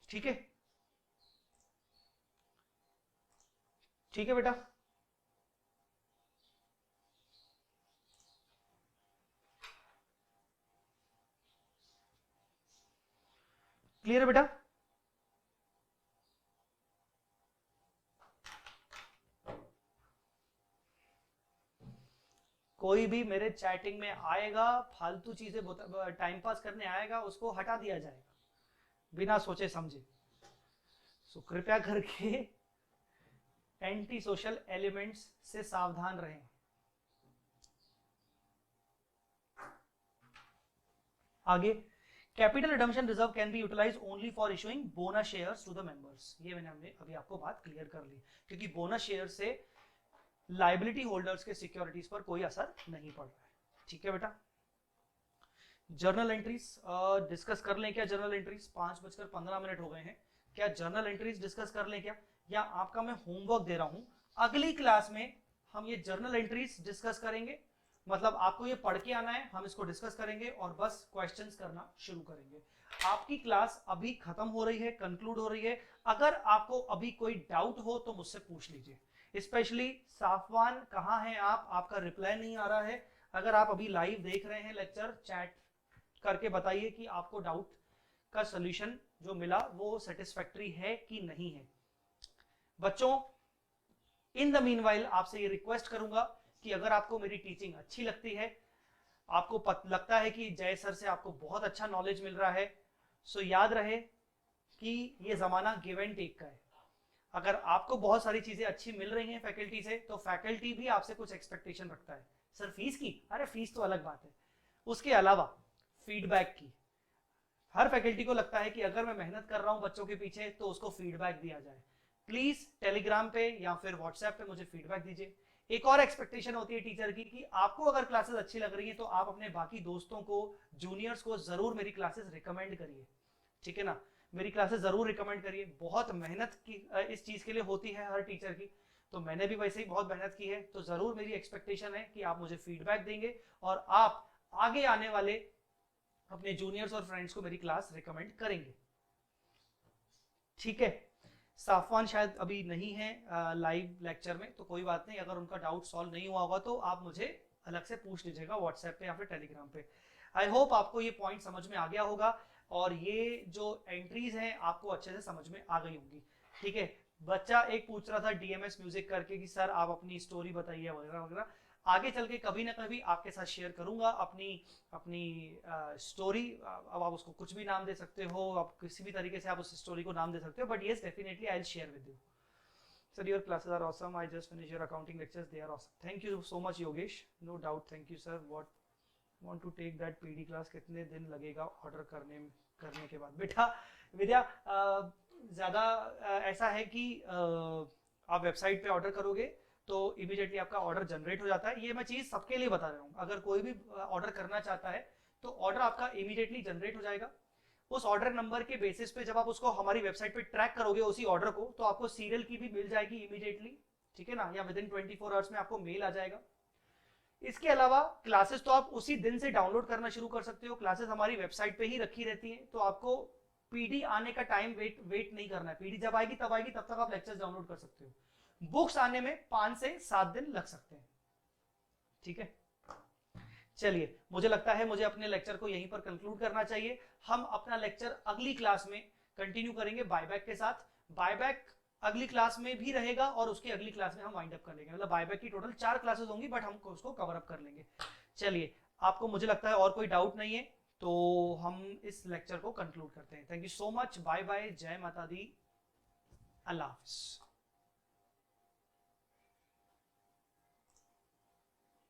ठीक है, ठीक है बेटा. क्लियर है बेटा? कोई भी मेरे चैटिंग में आएगा फालतू चीजें टाइम पास करने आएगा, उसको हटा दिया जाएगा बिना सोचे समझे. सो कृपया करके एंटी सोशल एलिमेंट्स से सावधान रहें. आगे, capital redemption reserve can be utilised only for issuing bonus shares to the members. ये हमने अभी आपको बात क्लियर कर ली, क्योंकि बोनस शेयर से लाइबिलिटी होल्डर्स के सिक्योरिटीज पर कोई असर नहीं पड़ रहा है। ठीक है बेटा, जर्नल एंट्रीज डिस्कस कर लें क्या? जर्नल एंट्रीज 5:15 हो गए हैं, क्या जर्नल एंट्रीज डिस्कस कर लें क्या? या आपका मैं होमवर्क दे रहा हूं, अगली क्लास में हम ये जर्नल एंट्रीज डिस्कस करेंगे, मतलब आपको ये पढ़ के आना है, हम इसको डिस्कस करेंगे और बस क्वेश्चंस करना शुरू करेंगे। आपकी क्लास अभी खत्म हो रही है, कंक्लूड हो रही है। अगर आपको अभी कोई डाउट हो तो मुझसे पूछ लीजिए। स्पेशली साफवान, कहाँ हैं आप? आपका रिप्लाई नहीं आ रहा है। अगर आप अभी लाइव देख रहे हैं लेक्चर, चैट करके बताइए कि आपको डाउट का सॉल्यूशन जो मिला वो सेटिस्फैक्टरी है कि नहीं है। बच्चों, इन द मीनवाइल आपसे ये रिक्वेस्ट करूंगा कि अगर आपको मेरी टीचिंग अच्छी लगती है, आपको लगता है कि जय सर से आपको बहुत अच्छा नॉलेज मिल रहा है, सो याद रहे कि ये जमाना गिव एंड टेक का है। अगर आपको बहुत सारी चीजें अच्छी मिल रही हैं फैकल्टी से, तो फैकल्टी भी आपसे कुछ एक्सपेक्टेशन रखता है। सर फीस की, अरे फीस तो अलग बात है, उसके अलावा फीडबैक की। हर फैकल्टी को लगता है कि अगर मैं मेहनत कर रहा हूं बच्चों के पीछे तो उसको फीडबैक दिया जाए। प्लीज टेलीग्राम पे या फिर व्हाट्सएप पे मुझे फीडबैक दीजिए। एक और एक्सपेक्टेशन होती है टीचर की कि आपको अगर क्लासेस अच्छी लग रही है तो आप अपने बाकी दोस्तों को, जूनियर्स को जरूर मेरी क्लासेस रिकमेंड करिए। ठीक है ना, मेरी क्लासेस जरूर रिकमेंड करिए। बहुत मेहनत की इस चीज के लिए होती है हर टीचर की, तो मैंने भी वैसे ही बहुत मेहनत की है, तो जरूर मेरी एक्सपेक्टेशन है कि आप मुझे फीडबैक देंगे और आप आगे आने वाले अपने जूनियर्स और फ्रेंड्स को मेरी क्लास रिकमेंड करेंगे। ठीक है, साफवान शायद अभी नहीं है लाइव लेक्चर में, तो कोई बात नहीं, अगर उनका डाउट सॉल्व नहीं हुआ होगा तो आप मुझे अलग से पूछ लीजिएगा व्हाट्सएप पे या फिर टेलीग्राम पे। आई होप आपको ये पॉइंट समझ में आ गया होगा और ये जो एंट्रीज हैं आपको अच्छे से समझ में आ गई होंगी। ठीक है, बच्चा एक पूछ रहा था डीएमएस म्यूजिक करके कि सर आप अपनी स्टोरी बताइए वगैरह वगैरह। आगे चल के कभी ना कभी आपके साथ शेयर करूंगा अपनी अपनी स्टोरी। अब आप उसको कुछ भी नाम दे सकते हो, आप किसी भी तरीके से आप उस स्टोरी को नाम दे सकते हो, but yes definitely I will share with you. Sir your classes are awesome, I just finish your accounting lectures, they are awesome. Thank you so much Yogesh, no doubt, thank you sir. What want to take that PD class, कितने दिन लगेगा order करने के बाद? बेटा विद्या, ज्यादा ऐसा है कि आप वेबसाइट पे ऑर्डर करोगे तो इमीडिएटली आपका ऑर्डर जनरेट हो जाता है। ये मैं चीज सबके लिए बता रहा हूँ, अगर कोई भी ऑर्डर करना चाहता है तो ऑर्डर आपका इमीडिएटली जनरेट हो जाएगा। उस ऑर्डर नंबर के बेसिस पे जब आप उसको हमारी वेबसाइट पे ट्रैक करोगे उसी ऑर्डर को, तो आपको सीरियल की भी मिल जाएगी इमीडिएटली। ठीक है ना, या विद इन 24 आवर्स में आपको मेल आ जाएगा। इसके अलावा क्लासेस तो आप उसी दिन से डाउनलोड करना शुरू कर सकते हो, क्लासेस हमारी वेबसाइट पे ही रखी रहती हैं, तो आपको पीडी आने का टाइम वेट नहीं करना है। पीडी जब आएगी तब आएगी, तब तक आप लेक्चर्स डाउनलोड कर सकते हो। बुक्स आने में 5 से 7 दिन लग सकते हैं। ठीक है, चलिए, मुझे लगता है मुझे अपने लेक्चर को यहीं पर कंक्लूड करना चाहिए। हम अपना लेक्चर अगली क्लास में कंटिन्यू करेंगे बायबैक के साथ। बायबैक अगली क्लास में भी रहेगा और उसकी अगली क्लास में हम वाइंड अप कर लेंगे, मतलब बायबैक की टोटल 4 क्लासेस होंगी, बट हम उसको कवर अप कर लेंगे। चलिए, आपको मुझे लगता है और कोई डाउट नहीं है, तो हम इस लेक्चर को कंक्लूड करते हैं। Thank you so much, bye bye, जय माता दी, अल्लाह हाफिज।